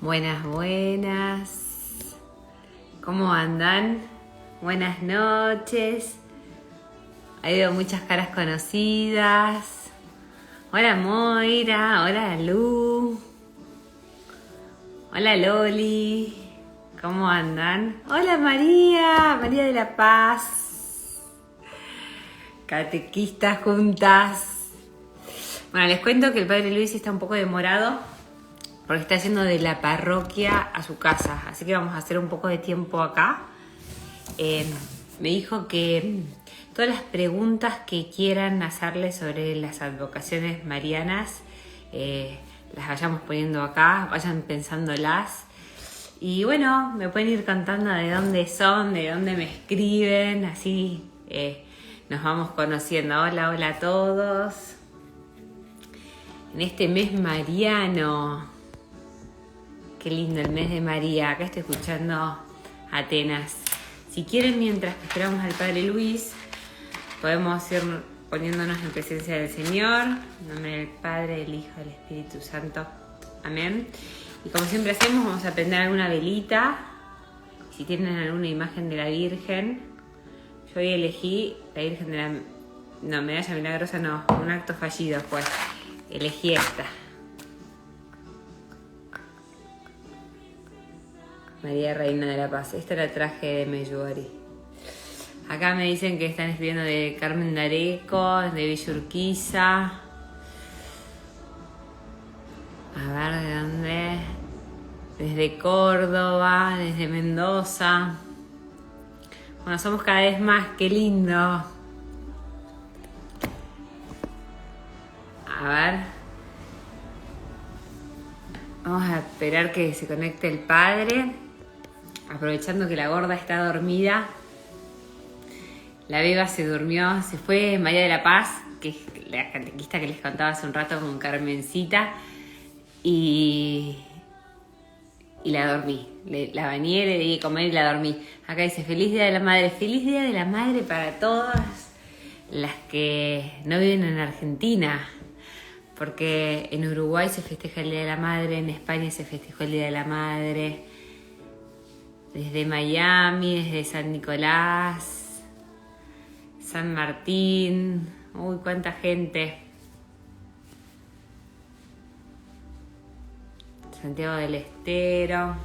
Buenas, buenas. ¿Cómo andan? Buenas noches. Ha habido muchas caras conocidas. Hola Moira, hola Lu. Hola Loli. ¿Cómo andan? Hola María, María de la Paz. Catequistas juntas. Bueno, les cuento que el padre Luis está un poco demorado porque está yendo de la parroquia a su casa, así que vamos a hacer un poco de tiempo acá. Me dijo que todas las preguntas que quieran hacerle sobre las advocaciones marianas las vayamos poniendo acá, vayan pensándolas. Y bueno, me pueden ir contando de dónde son, de dónde me escriben, así nos vamos conociendo. Hola, hola a todos. En este mes mariano, qué lindo el mes de María. Acá estoy escuchando Atenas. Si quieren, mientras que esperamos al Padre Luis, podemos ir poniéndonos en presencia del Señor. En nombre del Padre, del Hijo, del Espíritu Santo. Amén. Y como siempre hacemos, vamos a prender alguna velita. Si tienen alguna imagen de la Virgen. Yo hoy elegí la Virgen de la... No, Medalla Milagrosa no, un acto fallido pues. Elegí esta. María Reina de la Paz. Esta la traje de Medjugorje. Acá me dicen que están escribiendo de Carmen de Areco, de Villa Urquiza. A ver, ¿de dónde? Desde Córdoba, desde Mendoza. Bueno, somos cada vez más, qué lindo. A ver. Vamos a esperar que se conecte el Padre. Aprovechando que la gorda está dormida. La beba se durmió. Se fue María de la Paz, que es la catequista que les contaba hace un rato con Carmencita. Y la dormí. La bañé, le di de comer y la dormí. Acá dice, feliz Día de la Madre. Feliz Día de la Madre para todas las que no viven en Argentina. Porque en Uruguay se festeja el Día de la Madre, en España se festejó el Día de la Madre. Desde Miami, desde San Nicolás, San Martín. Uy, cuánta gente. Santiago del Estero.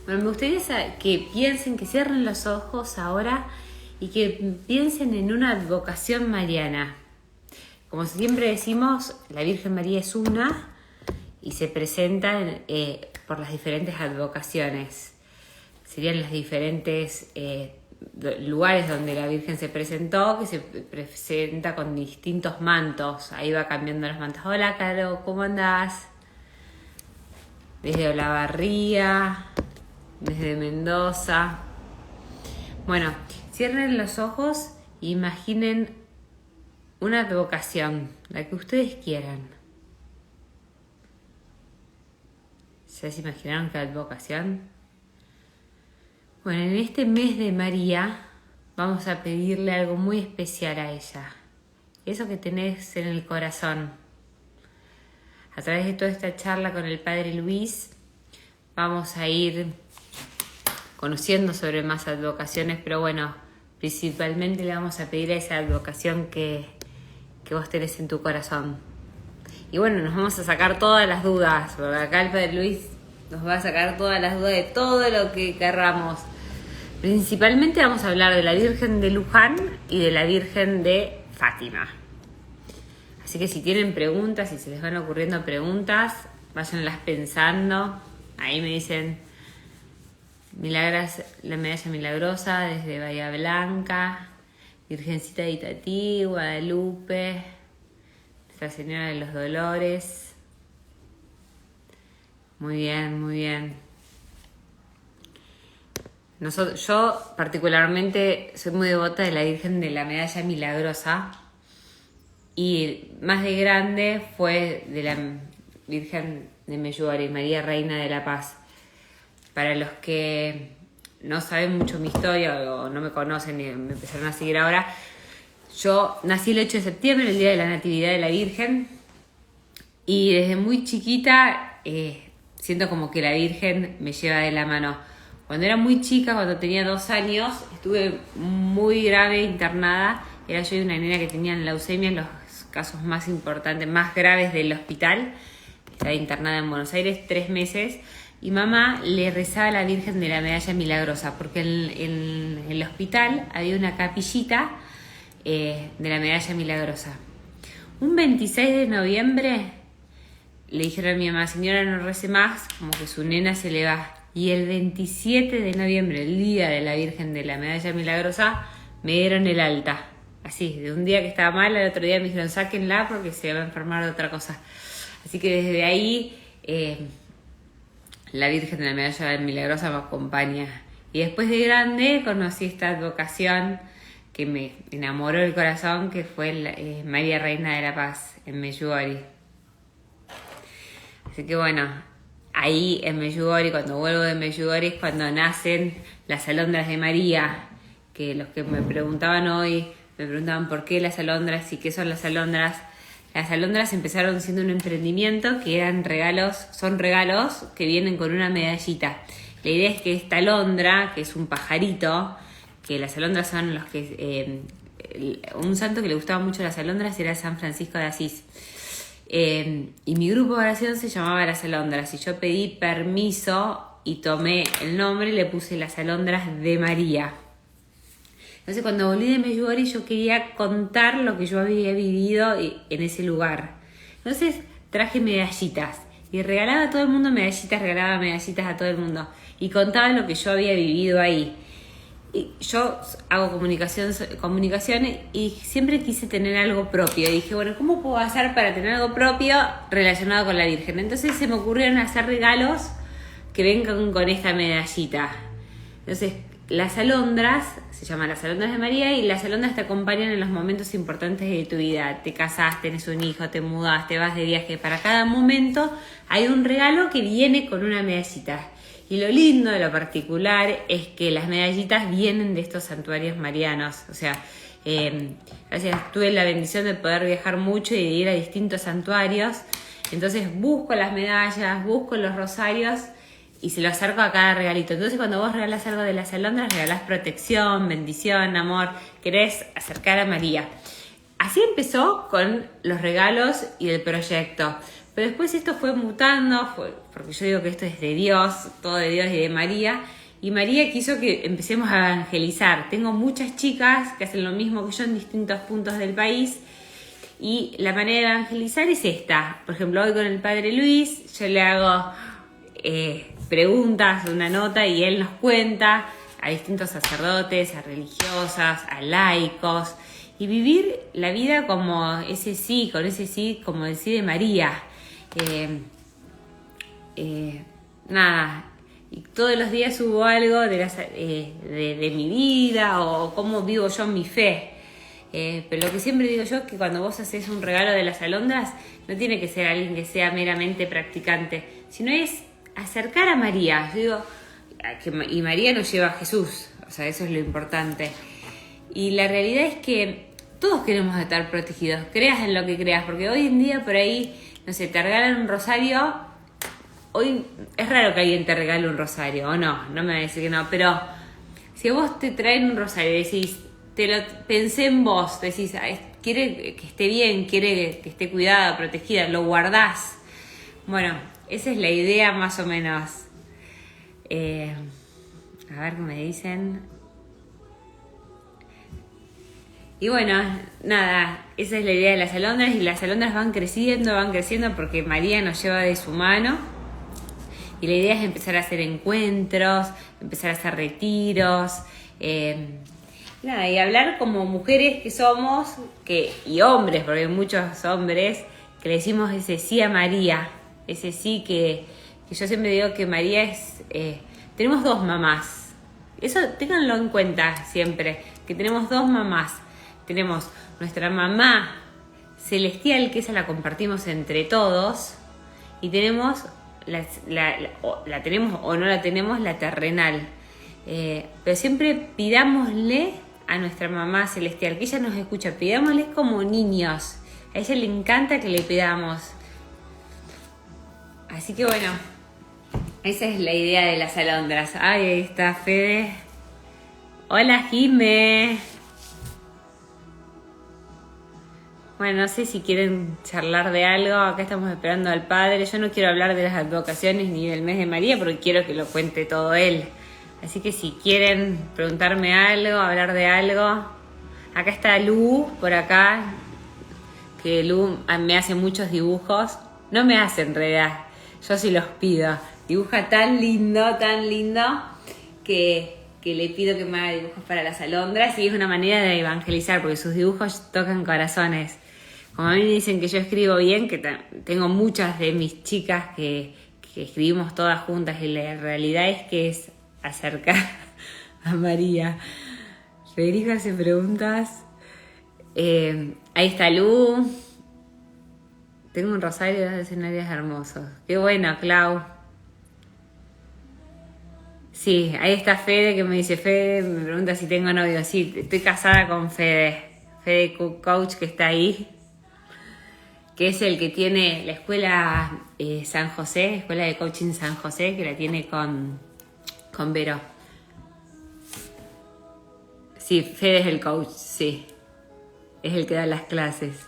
Bueno, me gustaría que piensen, que cierren los ojos ahora y que piensen en una advocación mariana. Como siempre decimos, la Virgen María es una y se presenta por las diferentes advocaciones. Serían los diferentes lugares donde la Virgen se presentó, que se presenta con distintos mantos. Ahí va cambiando los mantos. Hola, Caro, ¿cómo andás? Desde Olavarría, desde Mendoza. Bueno, cierren los ojos e imaginen una advocación, la que ustedes quieran. ¿Ya se imaginaron qué advocación? Bueno, en este mes de María vamos a pedirle algo muy especial a ella. Eso que tenés en el corazón. A través de toda esta charla con el Padre Luis vamos a ir conociendo sobre más advocaciones, pero bueno, principalmente le vamos a pedir a esa advocación que vos tenés en tu corazón. Y bueno, nos vamos a sacar todas las dudas, porque acá el Padre Luis nos va a sacar todas las dudas de todo lo que querramos. Principalmente vamos a hablar de la Virgen de Luján y de la Virgen de Fátima. Así que si tienen preguntas, si se les van ocurriendo preguntas, váyanlas pensando. Ahí me dicen la Medalla Milagrosa desde Bahía Blanca, Virgencita de Itatí, Guadalupe, Nuestra Señora de los Dolores. Muy bien, muy bien. Yo particularmente soy muy devota de la Virgen de la Medalla Milagrosa y más de grande fue de la Virgen de Medjugorje, María Reina de la Paz. Para los que no saben mucho mi historia o no me conocen y me empezaron a seguir ahora, yo nací el 8 de septiembre, el día de la Natividad de la Virgen, y desde muy chiquita siento como que la Virgen me lleva de la mano. Cuando era muy chica, cuando tenía 2 años, estuve muy grave internada. Era yo una nena que tenía leucemia, en los casos más importantes, más graves del hospital. Estaba internada en Buenos Aires 3 meses. Y mamá le rezaba a la Virgen de la Medalla Milagrosa, porque en el hospital había una capillita de la Medalla Milagrosa. Un 26 de noviembre le dijeron a mi mamá: señora, no rece más, como que su nena se le va. Y el 27 de noviembre, el día de la Virgen de la Medalla Milagrosa, me dieron el alta. Así, de un día que estaba mal, al otro día me dijeron: sáquenla porque se va a enfermar de otra cosa. Así que desde ahí la Virgen de la Medalla Milagrosa me acompaña. Y después de grande conocí esta advocación que me enamoró el corazón, que fue María Reina de la Paz en Medjugorje. Así que bueno, ahí en Medjugorje, cuando vuelvo de Medjugorje, es cuando nacen las alondras de María, que los que me preguntaban hoy, me preguntaban por qué las alondras y qué son las alondras. Las alondras empezaron siendo un emprendimiento que eran son regalos que vienen con una medallita. La idea es que esta alondra, que es un pajarito, que las alondras son los que... un santo que le gustaba mucho las alondras era San Francisco de Asís. Y mi grupo de oración se llamaba Las Alondras, y yo pedí permiso y tomé el nombre y le puse Las Alondras de María. Entonces cuando volví de Medjugorje yo quería contar lo que yo había vivido en ese lugar. Entonces traje medallitas y regalaba a todo el mundo medallitas, regalaba medallitas a todo el mundo y contaba lo que yo había vivido ahí. Y yo hago comunicación y siempre quise tener algo propio. Y dije, bueno, ¿cómo puedo hacer para tener algo propio relacionado con la Virgen? Entonces se me ocurrieron hacer regalos que vengan con esta medallita. Entonces las alondras, se llaman las alondras de María, y las alondras te acompañan en los momentos importantes de tu vida. Te casás, tenés un hijo, te mudás, te vas de viaje. Para cada momento hay un regalo que viene con una medallita. Y lo lindo, lo particular, es que las medallitas vienen de estos santuarios marianos. O sea, gracias, tuve la bendición de poder viajar mucho y de ir a distintos santuarios. Entonces busco las medallas, busco los rosarios y se lo acerco a cada regalito. Entonces cuando vos regalás algo de las alondras, regalás protección, bendición, amor, querés acercar a María. Así empezó con los regalos y el proyecto. Pero después esto fue mutando, porque yo digo que esto es de Dios, todo de Dios y de María. Y María quiso que empecemos a evangelizar. Tengo muchas chicas que hacen lo mismo que yo en distintos puntos del país. Y la manera de evangelizar es esta. Por ejemplo, hoy con el Padre Luis, yo le hago preguntas, una nota, y él nos cuenta a distintos sacerdotes, a religiosas, a laicos. Y vivir la vida como ese sí, con ese sí, como decide María. Nada, y todos los días subo algo de mi vida o cómo vivo yo mi fe. Pero lo que siempre digo yo es que cuando vos haces un regalo de las alondras, no tiene que ser alguien que sea meramente practicante, sino es acercar a María. Yo digo, y María nos lleva a Jesús, o sea, eso es lo importante. Y la realidad es que todos queremos estar protegidos, creas en lo que creas, porque hoy en día por ahí, no sé, te regalan un rosario. Hoy es raro que alguien te regale un rosario, o no me va a decir que no, pero si a vos te traen un rosario y decís, pensé en vos, decís, quiere que esté bien, quiere que esté cuidada, protegida, lo guardás. Bueno, esa es la idea más o menos. A ver qué me dicen. Y bueno, nada, esa es la idea de las alondras, y las alondras van creciendo porque María nos lleva de su mano. Y la idea es empezar a hacer encuentros, empezar a hacer retiros, y hablar como mujeres que somos, y hombres, porque hay muchos hombres que le decimos ese sí a María, ese sí que yo siempre digo que María es... tenemos 2 mamás, eso ténganlo en cuenta siempre, que tenemos 2 mamás. Tenemos nuestra mamá celestial, que esa la compartimos entre todos, y tenemos la tenemos o no la tenemos, la terrenal. Pero siempre pidámosle a nuestra mamá celestial, que ella nos escucha, pidámosle como niños. A ella le encanta que le pidamos. Así que bueno, Esa es la idea de las alondras. Ay, ahí está Fede. Hola, Jime. Bueno, no sé si quieren charlar de algo. Acá estamos esperando al padre. Yo no quiero hablar de las advocaciones ni del mes de María porque quiero que lo cuente todo él. Así que si quieren preguntarme algo, hablar de algo. Acá está Lu, por acá. Que Lu me hace muchos dibujos. No me hace en realidad. Yo sí los pido. Dibuja tan lindo que le pido que me haga dibujos para las alondras. Y es una manera de evangelizar porque sus dibujos tocan corazones. Como a mí me dicen que yo escribo bien, que tengo muchas de mis chicas que escribimos todas juntas y la realidad es que es acercar a María. Federico hace preguntas. Ahí está Lu. Tengo un rosario de escenarios hermosos. Qué bueno, Clau. Sí, ahí está Fede que me dice, Fede me pregunta si tengo novio. Sí, estoy casada con Fede. Fede Coach que está ahí. Que es el que tiene la escuela San José, escuela de coaching San José, que la tiene con Vero. Sí, Fede es el coach, sí. Es el que da las clases.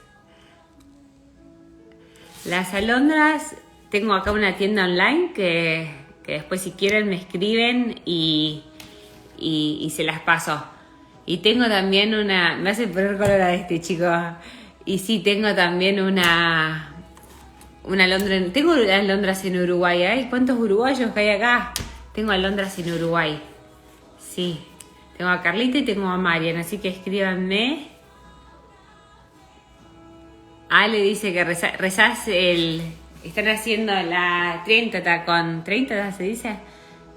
Las alondras, tengo acá una tienda online que después si quieren me escriben y se las paso. Y tengo también me hace poner color a este chico. Y sí, tengo también una alondra. Tengo alondras en Uruguay. ¿Eh? ¿Cuántos uruguayos que hay acá? Tengo alondras en Uruguay. Sí. Tengo a Carlita y tengo a Marian. Así que escríbanme. Ale dice que rezás están haciendo la 30 con 30, ¿se dice?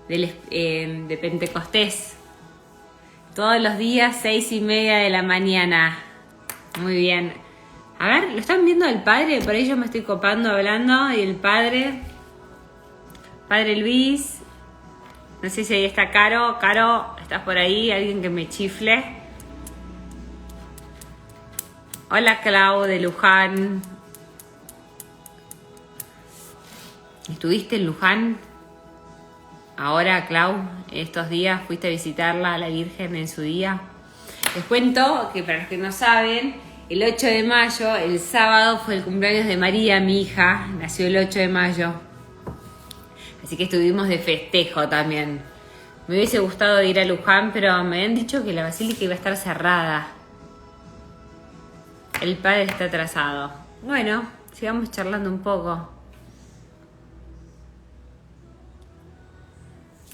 De Pentecostés. Todos los días, 6:30 de la mañana. Muy bien. A ver, ¿lo están viendo el padre? Por ahí yo me estoy copando hablando. Y el padre Luis. No sé si ahí está Caro. Caro, ¿estás por ahí? Alguien que me chifle. Hola, Clau de Luján. ¿Estuviste en Luján? Ahora, Clau, estos días fuiste a visitarla a la Virgen en su día. Les cuento que para los que no saben, el 8 de mayo, el sábado, fue el cumpleaños de María, mi hija. Nació el 8 de mayo. Así que estuvimos de festejo también. Me hubiese gustado ir a Luján, pero me habían dicho que la basílica iba a estar cerrada. El padre está atrasado. Bueno, sigamos charlando un poco.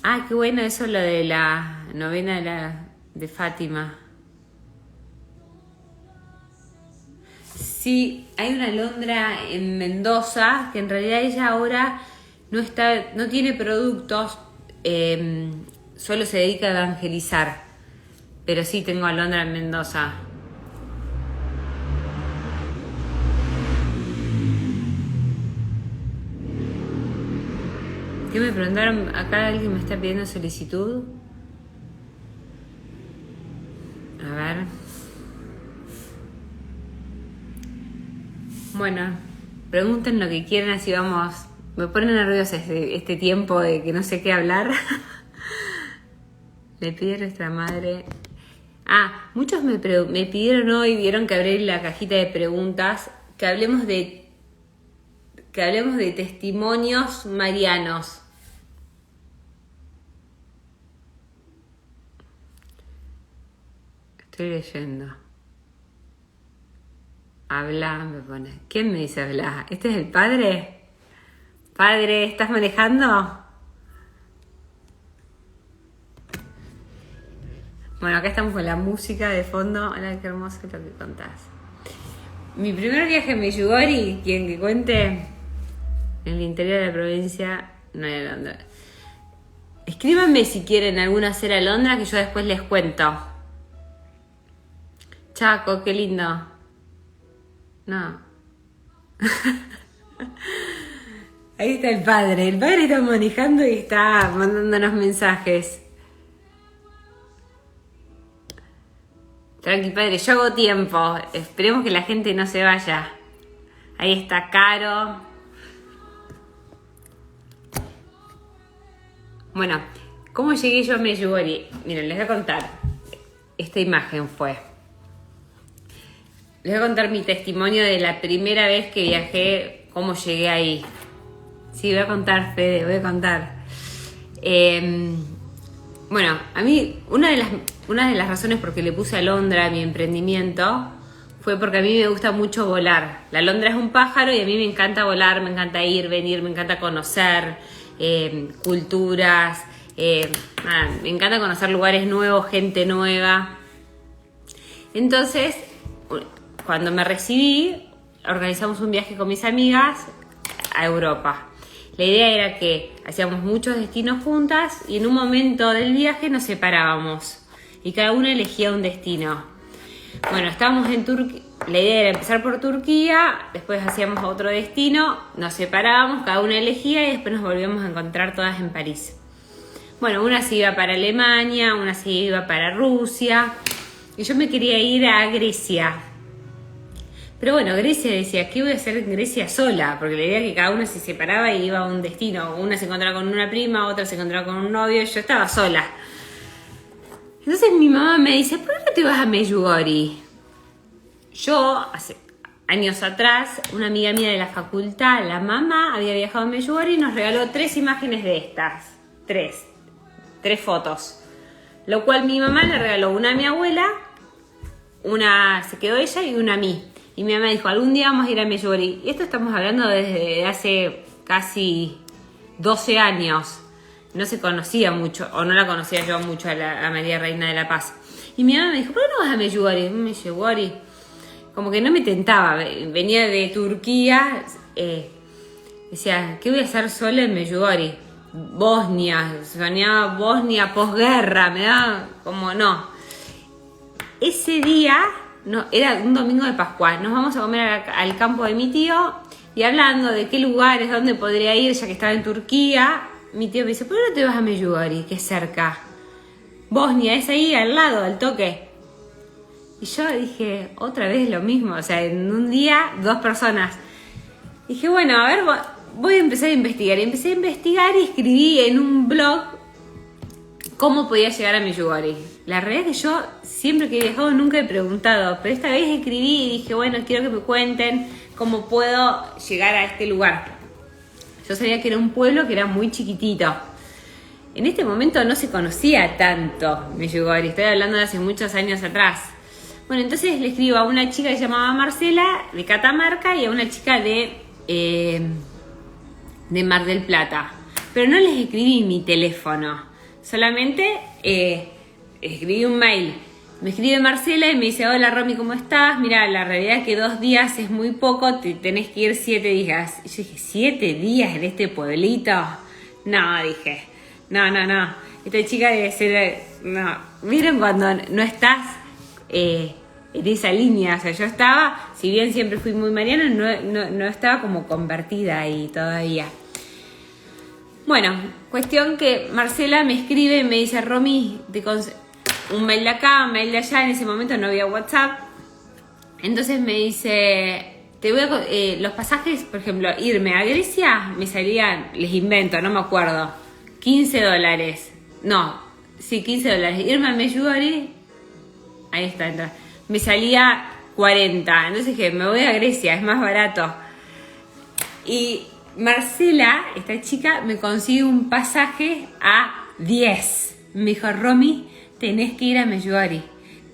Ah, qué bueno eso lo de la novena de Fátima. Sí, hay una alondra en Mendoza que en realidad ella ahora no tiene productos, solo se dedica a evangelizar. Pero sí tengo alondra en Mendoza. ¿Qué me preguntaron? Acá alguien me está pidiendo solicitud. A ver. Bueno, pregunten lo que quieran, así vamos. Me pone nerviosa este tiempo de que no sé qué hablar. Le pide a nuestra madre. Ah, muchos me pidieron hoy, vieron que abrí la cajita de preguntas, que hablemos de testimonios marianos. Estoy leyendo. Habla, me pone. ¿Quién me dice habla? ¿Este es el padre? Padre, ¿estás manejando? Bueno, acá estamos con la música de fondo. Hola, qué hermoso lo que contás. Mi primer viaje a Medjugorje, quien que cuente, en el interior de la provincia, no hay alondra. Escríbanme si quieren alguna hacer alondra que yo después les cuento. Chaco, qué lindo. No. Ahí está el padre. El padre está manejando y está mandándonos mensajes. Tranqui, padre, yo hago tiempo. Esperemos que la gente no se vaya. Ahí está Caro. Bueno, ¿cómo llegué yo a Medjugorje? Miren, les voy a contar. Esta imagen fue. Les voy a contar mi testimonio de la primera vez que viajé, cómo llegué ahí. Sí, voy a contar, Fede, voy a contar. Bueno, a mí una de las razones por que le puse alondra a mi emprendimiento fue porque a mí me gusta mucho volar. La alondra es un pájaro y a mí me encanta volar, me encanta ir, venir, me encanta conocer culturas, me encanta conocer lugares nuevos, gente nueva. Entonces, cuando me recibí, organizamos un viaje con mis amigas a Europa. La idea era que hacíamos muchos destinos juntas y en un momento del viaje nos separábamos y cada una elegía un destino. Bueno, estábamos en Turquía, la idea era empezar por Turquía, después hacíamos otro destino, nos separábamos, cada una elegía y después nos volvíamos a encontrar todas en París. Bueno, una se iba para Alemania, una se iba para Rusia y yo me quería ir a Grecia. Pero bueno, Grecia decía, ¿qué voy a hacer en Grecia sola? Porque la idea era que cada una se separaba y iba a un destino. Una se encontraba con una prima, otra se encontraba con un novio, yo estaba sola. Entonces mi mamá me dice, ¿por qué no te vas a Medjugorje? Yo, hace años atrás, una amiga mía de la facultad, la mamá, había viajado a Medjugorje y nos regaló 3 imágenes de estas. 3 fotos. Lo cual mi mamá le regaló una a mi abuela, una se quedó ella y una a mí. Y mi mamá dijo, algún día vamos a ir a Medjugorje. Y esto estamos hablando desde hace casi 12 años. No se conocía mucho, o no la conocía yo mucho a María Reina de la Paz. Y mi mamá me dijo, ¿por qué no vas a Medjugorje? Medjugorje. Como que no me tentaba. Venía de Turquía. Decía, ¿qué voy a hacer sola en Medjugorje? Bosnia. Soñaba Bosnia posguerra. Me daba como no. Ese día... No, era un domingo de Pascua. Nos vamos a comer al campo de mi tío y hablando de qué lugares, dónde podría ir, ya que estaba en Turquía, mi tío me dice, ¿por qué no te vas a Medjugorje, que es cerca? Bosnia, es ahí al lado, al toque. Y yo dije, otra vez lo mismo, o sea, en un día, 2 personas. Dije, bueno, a ver, voy a empezar a investigar. Y empecé a investigar y escribí en un blog cómo podía llegar a Medjugorje. La realidad es que yo siempre que he viajado nunca he preguntado, pero esta vez escribí y dije, bueno, quiero que me cuenten cómo puedo llegar a este lugar. Yo sabía que era un pueblo que era muy chiquitito. En este momento no se conocía tanto Medjugorje, estoy hablando de hace muchos años atrás. Bueno, entonces le escribo a una chica que se llamaba Marcela, de Catamarca, y a una chica de Mar del Plata. Pero no les escribí mi teléfono, solamente... escribí un mail. Me escribe Marcela y me dice, hola Romy, ¿cómo estás? Mira, la realidad es que 2 días es muy poco, te tenés que ir 7 días. Y yo dije, 7 días en este pueblito. No, dije, no. Esta chica debe ser, no. Miren cuando no estás en esa línea. O sea, yo estaba, si bien siempre fui muy mariana, no estaba como convertida ahí todavía. Bueno, cuestión que Marcela me escribe y me dice, Romy, un mail de acá, un mail de allá. En ese momento no había WhatsApp. Entonces me dice, los pasajes, por ejemplo, irme a Grecia me salían, les invento, no me acuerdo, $15. No, sí, $15. Irme a Medjugorje, ahí está, entonces, me salía 40. Entonces dije, me voy a Grecia, es más barato. Y Marcela, esta chica, me consigue un pasaje a 10. Me dijo, Romy, tenés que ir a Medjugorje.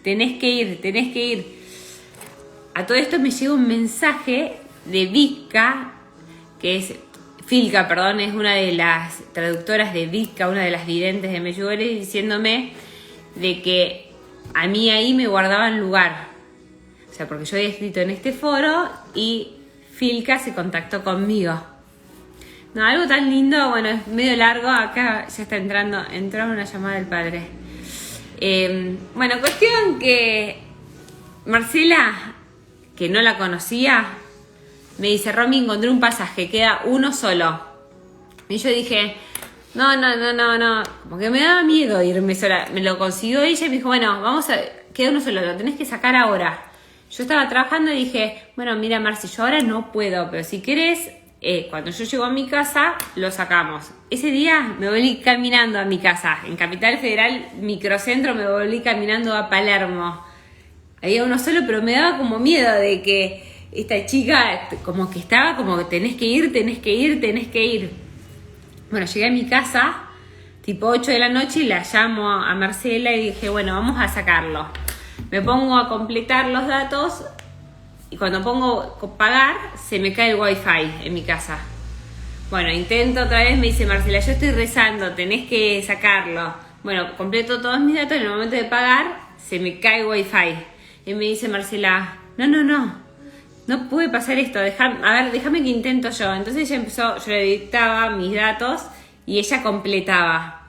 Tenés que ir. A todo esto me llega un mensaje de Filka, es una de las traductoras de Filka, una de las videntes de Medjugorje, diciéndome de que a mí ahí me guardaban lugar. O sea, porque yo había escrito en este foro y Filka se contactó conmigo. No, algo tan lindo, bueno, es medio largo, acá ya está entró una llamada del padre. Bueno, cuestión que Marcela, que no la conocía, me dice, Romy, encontré un pasaje, queda uno solo. Y yo dije, no, como que me daba miedo irme sola. Me lo consiguió ella y me dijo, bueno, queda uno solo, lo tenés que sacar ahora. Yo estaba trabajando y dije, bueno, mira Marci, yo ahora no puedo, pero si querés, cuando yo llego a mi casa, lo sacamos. Ese día me volví caminando a mi casa. En Capital Federal, microcentro, me volví caminando a Palermo. Había uno solo, pero me daba como miedo de que esta chica como que estaba como que tenés que ir. Bueno, llegué a mi casa, tipo 8 de la noche, y la llamo a Marcela y dije, bueno, vamos a sacarlo. Me pongo a completar los datos y cuando pongo pagar, se me cae el wifi en mi casa. Bueno, intento otra vez, me dice Marcela, yo estoy rezando, tenés que sacarlo. Bueno, completo todos mis datos, en el momento de pagar, se me cae el wifi. Y me dice Marcela, no puede pasar esto, déjame que intento yo. Entonces ella empezó, yo le dictaba mis datos y ella completaba.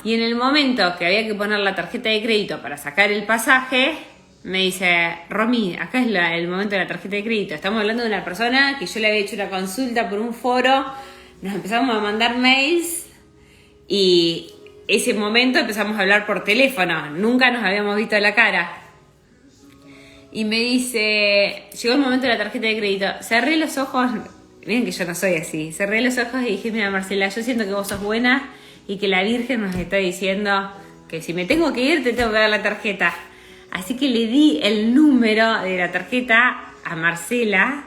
Y en el momento que había que poner la tarjeta de crédito para sacar el pasaje, me dice, Romy, acá es el momento de la tarjeta de crédito. Estamos hablando de una persona que yo le había hecho una consulta por un foro, nos empezamos a mandar mails y ese momento empezamos a hablar por teléfono, nunca nos habíamos visto la cara. Y me dice, llegó el momento de la tarjeta de crédito, cerré los ojos, miren que yo no soy así, cerré los ojos y dije, mira Marcela, yo siento que vos sos buena y que la Virgen nos está diciendo que si me tengo que ir te tengo que dar la tarjeta. Así que le di el número de la tarjeta a Marcela,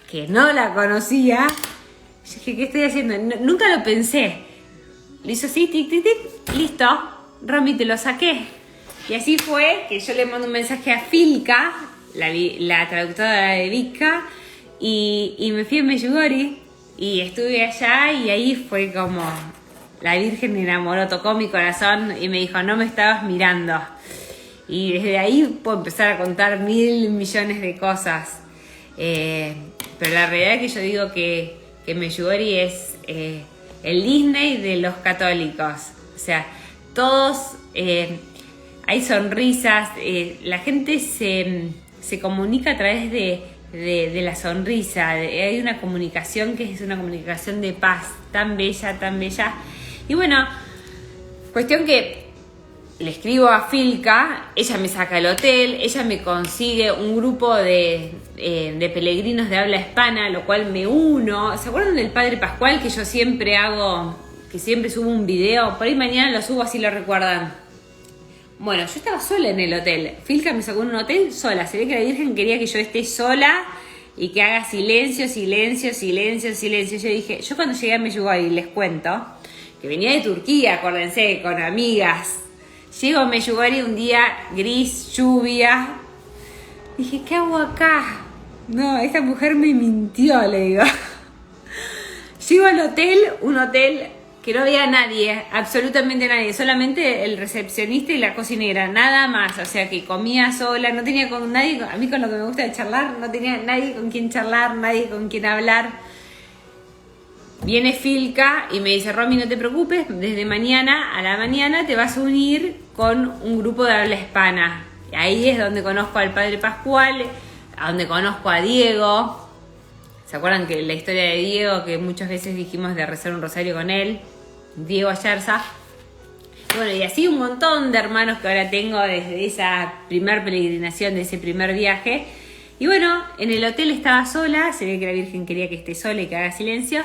que no la conocía. Yo dije, ¿qué estoy haciendo? Nunca lo pensé. Le hizo así, tic, tic, tic, listo, Romy, te lo saqué. Y así fue que yo le mando un mensaje a Filka, la traductora de Vika, y me fui a Medjugorje y estuve allá y ahí fue como la Virgen me enamoró, tocó mi corazón y me dijo, no me estabas mirando. Y desde ahí puedo empezar a contar 1.000 millones de cosas. Pero la realidad es que yo digo que Medjugorje es el Disney de los católicos. O sea, todos, hay sonrisas, la gente se comunica a través de la sonrisa. Hay una comunicación que es una comunicación de paz tan bella, tan bella. Y bueno, cuestión que le escribo a Filka, ella me saca el hotel, ella me consigue un grupo de peregrinos de habla hispana, lo cual me uno. ¿Se acuerdan del Padre Pascual que yo siempre hago, que siempre subo un video? Por ahí mañana lo subo así lo recuerdan. Bueno, yo estaba sola en el hotel. Filka me sacó en un hotel sola. Se ve que la Virgen quería que yo esté sola y que haga silencio, silencio, silencio, silencio. Yo dije, yo cuando llegué a Medjugorje, les cuento, que venía de Turquía, acuérdense, con amigas. Llego a Medjugorje un día gris, lluvia. Dije, ¿qué hago acá? No, esta mujer me mintió, le digo. Llego al hotel, un hotel que no había nadie, absolutamente nadie, solamente el recepcionista y la cocinera, nada más. O sea que comía sola, no tenía con nadie, a mí con lo que me gusta de charlar, no tenía nadie con quien charlar, nadie con quien hablar. Viene Filka y me dice, Romy, no te preocupes, desde mañana a la mañana te vas a unir con un grupo de habla hispana. Y ahí es donde conozco al Padre Pascual, a donde conozco a Diego. ¿Se acuerdan que la historia de Diego, que muchas veces dijimos de rezar un rosario con él? Diego Ayerza. Y bueno, y así un montón de hermanos que ahora tengo desde esa primer peregrinación, de ese primer viaje. Y bueno, en el hotel estaba sola, se ve que la Virgen quería que esté sola y que haga silencio.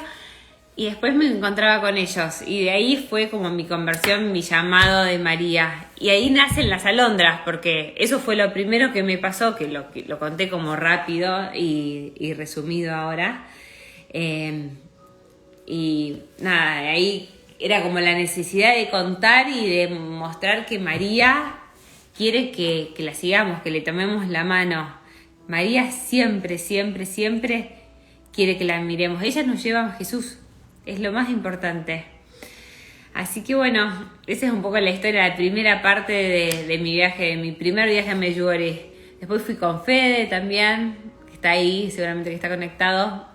Y después me encontraba con ellos y de ahí fue como mi conversión, mi llamado de María. Y ahí nacen las alondras, porque eso fue lo primero que me pasó, que lo conté como rápido y resumido ahora. Y nada, ahí era como la necesidad de contar y de mostrar que María quiere que la sigamos, que le tomemos la mano. María siempre, siempre, siempre quiere que la miremos. Ella nos lleva a Jesús. Es lo más importante. Así que bueno, esa es un poco la historia, la primera parte de mi viaje, de mi primer viaje a Medjugorje. Después fui con Fede también, que está ahí, seguramente que está conectado.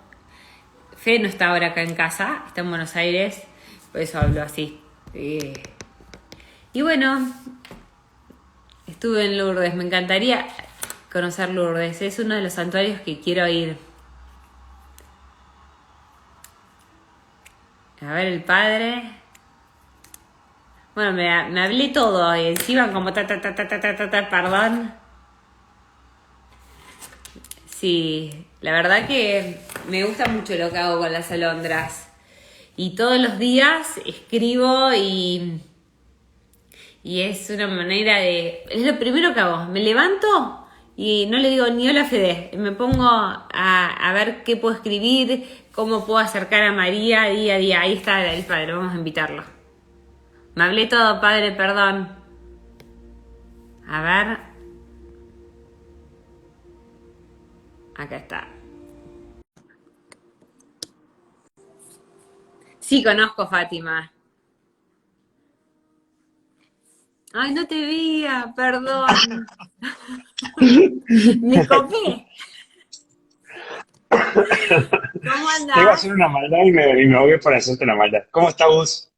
Fede no está ahora acá en casa, está en Buenos Aires, por eso hablo así. Y bueno, estuve en Lourdes, me encantaría conocer Lourdes, es uno de los santuarios que quiero ir. A ver, el Padre. Bueno, me hablé todo y encima como perdón. Sí, la verdad que Me gusta mucho lo que hago con las alondras. Y todos los días escribo y es una manera de... Es lo primero que hago. Me levanto y no le digo ni hola Fede. Me pongo a ver qué puedo escribir, cómo puedo acercar a María día a día. Ahí está el padre, vamos a invitarlo. Me hablé todo, padre, perdón. A ver. Acá está. Sí, conozco Fátima. Ay, no te veía, perdón. Me copé. ¿Cómo Te iba a andás? hacer una maldad y me voy por hacerte una maldad. ¿Cómo está vos?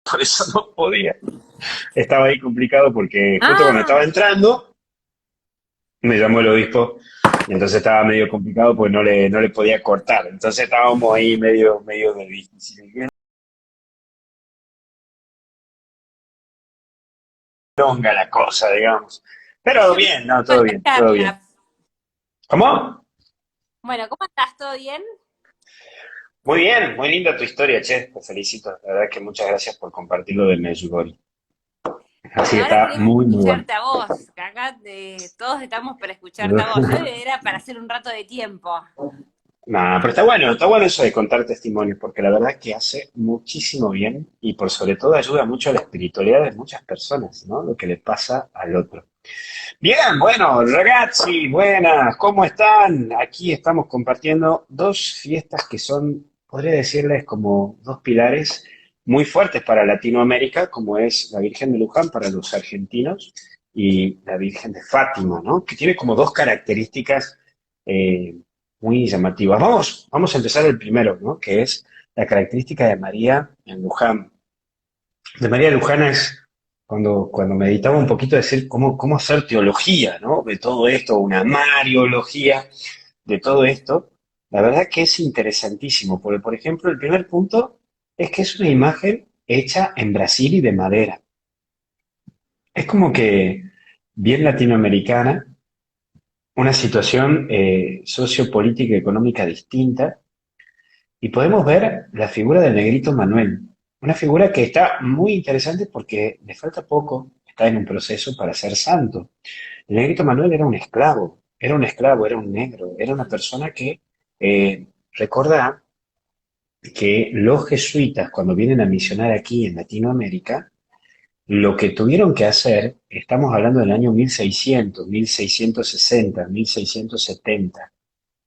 Por eso no podía. Estaba ahí complicado porque justo cuando Ah, estaba entrando, me llamó el obispo y entonces estaba medio complicado porque no le podía cortar. Entonces estábamos ahí medio de difícil. Longa la cosa, digamos. Pero yo te bien, no, con todo la bien, todo bien. charla. ¿Cómo? Bueno, ¿cómo estás? ¿Todo bien? Muy bien, muy linda tu historia, che. Te felicito. La verdad que muchas gracias por compartirlo de Medjugorje. Así Bueno, que ahora está queremos muy, muy bueno. escucharte a vos, que acá todos estamos para escucharte a vos. Yo era para hacer un rato de tiempo. Nah, pero está bueno eso de contar testimonios, porque la verdad que hace muchísimo bien y por sobre todo ayuda mucho a la espiritualidad de muchas personas, ¿no? Lo que le pasa al otro. Bien, bueno, ragazzi, buenas, ¿cómo están? Aquí estamos compartiendo dos fiestas que son, podría decirles, como dos pilares muy fuertes para Latinoamérica, como es la Virgen de Luján para los argentinos y la Virgen de Fátima, ¿no? Que tiene como dos características eh, muy llamativas. Vamos a empezar el primero, ¿no? Que es la característica de María en Luján. De María Luján es cuando meditaba un poquito decir cómo hacer teología, ¿no? De todo esto, una mariología de todo esto. La verdad que es interesantísimo, porque por ejemplo el primer punto es que es una imagen hecha en Brasil y de madera. Es como que bien latinoamericana, una situación sociopolítica y económica distinta, y podemos ver la figura del negrito Manuel, una figura que está muy interesante porque le falta poco, está en un proceso para ser santo. El negrito Manuel era un negro, era una persona que recuerda que los jesuitas cuando vienen a misionar aquí en Latinoamérica, lo que tuvieron que hacer, estamos hablando del año 1600, 1660, 1670,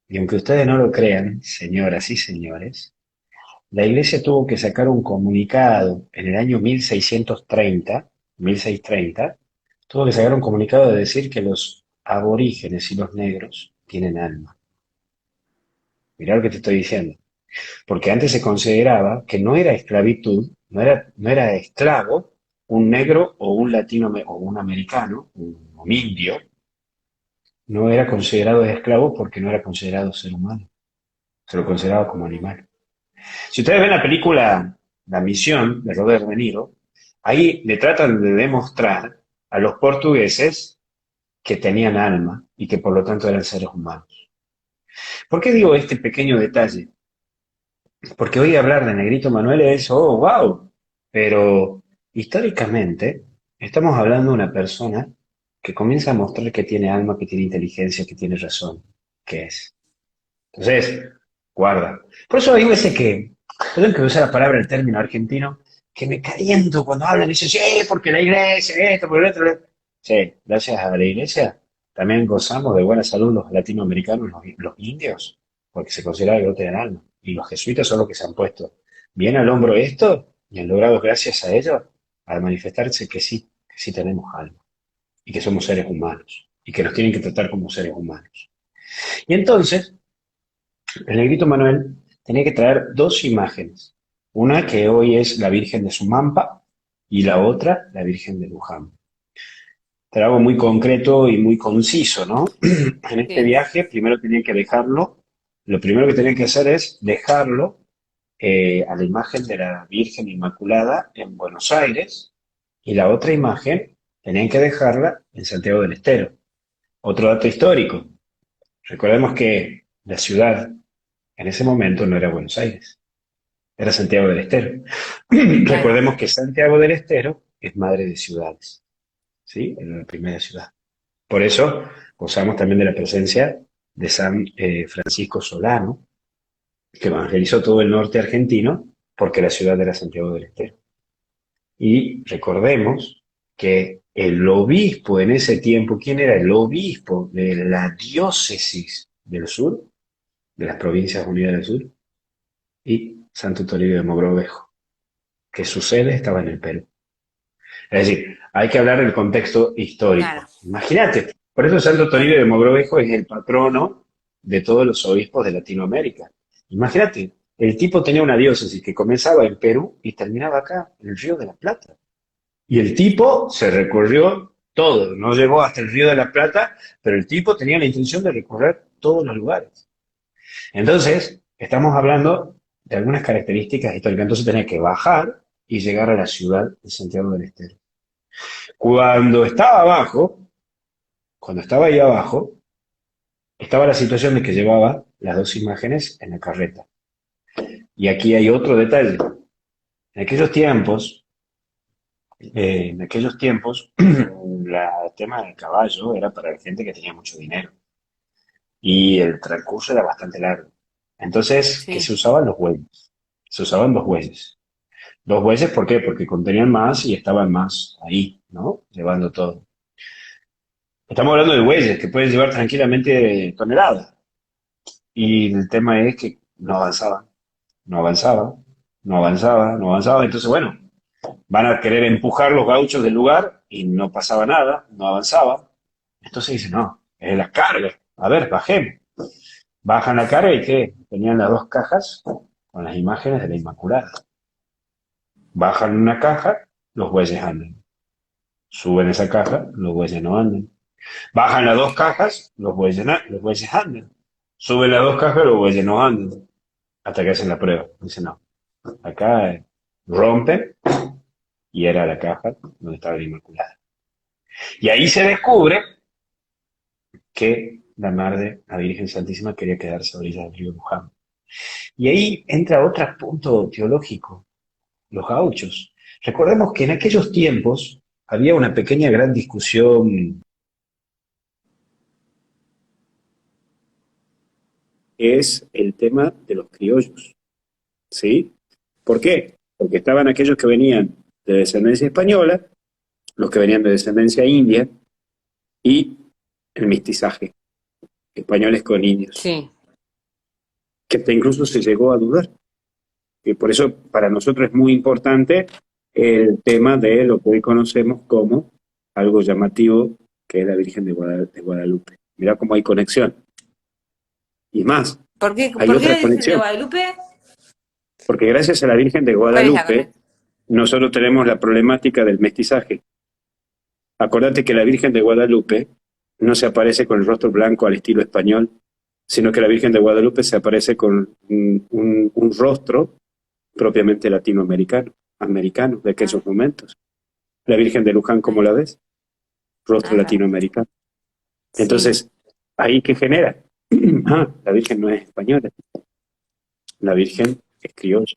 y aunque ustedes no lo crean, señoras y señores, la Iglesia tuvo que sacar un comunicado en el año 1630, 1630, tuvo que sacar un comunicado de decir que los aborígenes y los negros tienen alma. Mirá lo que te estoy diciendo. Porque antes se consideraba que no era esclavitud, no era esclavo un negro o un latino o un americano, un indio, no era considerado esclavo porque no era considerado ser humano, se lo consideraba como animal. Si ustedes ven la película La Misión de Robert De Niro, ahí le tratan de demostrar a los portugueses que tenían alma y que por lo tanto eran seres humanos. ¿Por qué digo este pequeño detalle? Porque hoy hablar de Negrito Manuel es, oh, wow, pero históricamente estamos hablando de una persona que comienza a mostrar que tiene alma, que tiene inteligencia, que tiene razón, que es. Entonces, guarda. Por eso hay veces que, perdón que use la palabra, el término argentino, que me caliento cuando hablan y dicen, sí, porque la iglesia, esto, porque lo otro. Sí, gracias a la iglesia también gozamos de buena salud los latinoamericanos, los indios, porque se considera que no tienen alma. Y los jesuitas son los que se han puesto bien al hombro esto y han logrado, gracias a ellos, al manifestarse que sí tenemos alma y que somos seres humanos y que nos tienen que tratar como seres humanos. Y entonces, el negrito Manuel tenía que traer dos imágenes. Una que hoy es la Virgen de Sumampa y la otra la Virgen de Luján. Era algo muy concreto y muy conciso, ¿no? En este Sí. viaje primero tenía que dejarlo, lo primero que tenía que hacer es dejarlo a la imagen de la Virgen Inmaculada en Buenos Aires y la otra imagen tenían que dejarla en Santiago del Estero. Otro dato histórico, recordemos que la ciudad en ese momento no era Buenos Aires, era Santiago del Estero. Claro, Recordemos que Santiago del Estero es madre de ciudades, ¿sí? Era la primera ciudad. Por eso gozamos también de la presencia de San Francisco Solano, que evangelizó todo el norte argentino, porque la ciudad era Santiago del Estero. Y recordemos que el obispo en ese tiempo, ¿quién era el obispo de la diócesis del sur, de las Provincias Unidas del Sur? Y Santo Toribio de Mogrovejo, que su sede estaba en el Perú. Es decir, hay que hablar del contexto claro. histórico. Imagínate, por eso Santo Toribio de Mogrovejo es el patrono de todos los obispos de Latinoamérica. Imagínate, el tipo tenía una diócesis que comenzaba en Perú y terminaba acá, en el Río de la Plata. Y el tipo se recorrió todo, no llegó hasta el Río de la Plata, pero el tipo tenía la intención de recorrer todos los lugares. Entonces, estamos hablando de algunas características históricas. Entonces tenía que bajar y llegar a la ciudad de Santiago del Estero. Cuando estaba abajo, cuando estaba ahí abajo, estaba la situación de que llevaba las dos imágenes en la carreta. Y aquí hay otro detalle. En aquellos tiempos, el tema del caballo era para la gente que tenía mucho dinero. Y el transcurso era bastante largo. Entonces, ¿qué se Sí, usaban? Los bueyes. Se usaban dos bueyes. Dos bueyes, ¿por qué? Porque contenían más y estaban más ahí, ¿no? Llevando todo. Estamos hablando de bueyes que pueden llevar tranquilamente toneladas. Y el tema es que no avanzaban, no avanzaba, no avanzaba, no avanzaba. Entonces, bueno, van a querer empujar los gauchos del lugar y no pasaba nada, no avanzaba. Entonces dicen, no, es la carga. A ver, bajemos. Bajan la carga y ¿qué? Tenían las dos cajas con las imágenes de la Inmaculada. Bajan una caja, los bueyes andan. Suben esa caja, los bueyes no andan. Bajan las dos cajas, los bueyes andan. Suben las dos cajas, los bueyes no andan. Hasta que hacen la prueba. Dicen, no, acá rompen y era la caja donde estaba la Inmaculada. Y ahí se descubre que la madre, la Virgen Santísima, quería quedarse a orillas del río Luján. Y ahí entra otro punto teológico, los gauchos. Recordemos que en aquellos tiempos había una pequeña gran discusión, que es el tema de los criollos, ¿sí? ¿Por qué? Porque estaban aquellos que venían de descendencia española, los que venían de descendencia india y el mestizaje, españoles con indios, sí. que hasta incluso se llegó a dudar. Y por eso para nosotros es muy importante el tema de lo que hoy conocemos como algo llamativo, que es la Virgen de Guadalupe. Mirá cómo hay conexión. Y más, hay Por qué la otra Virgen de conexión, Guadalupe? porque gracias a la Virgen de ¿Cuál es la Guadalupe, conexión? nosotros tenemos la problemática del mestizaje. Acordate que la Virgen de Guadalupe no se aparece con el rostro blanco al estilo español, sino que la Virgen de Guadalupe se aparece con un rostro propiamente latinoamericano, americano de Ah, aquellos momentos. La Virgen de Luján, ¿cómo ah, la ves? Rostro es verdad. latinoamericano. Sí. Entonces, ¿ahí qué genera? La Virgen no es española, la Virgen es criolla,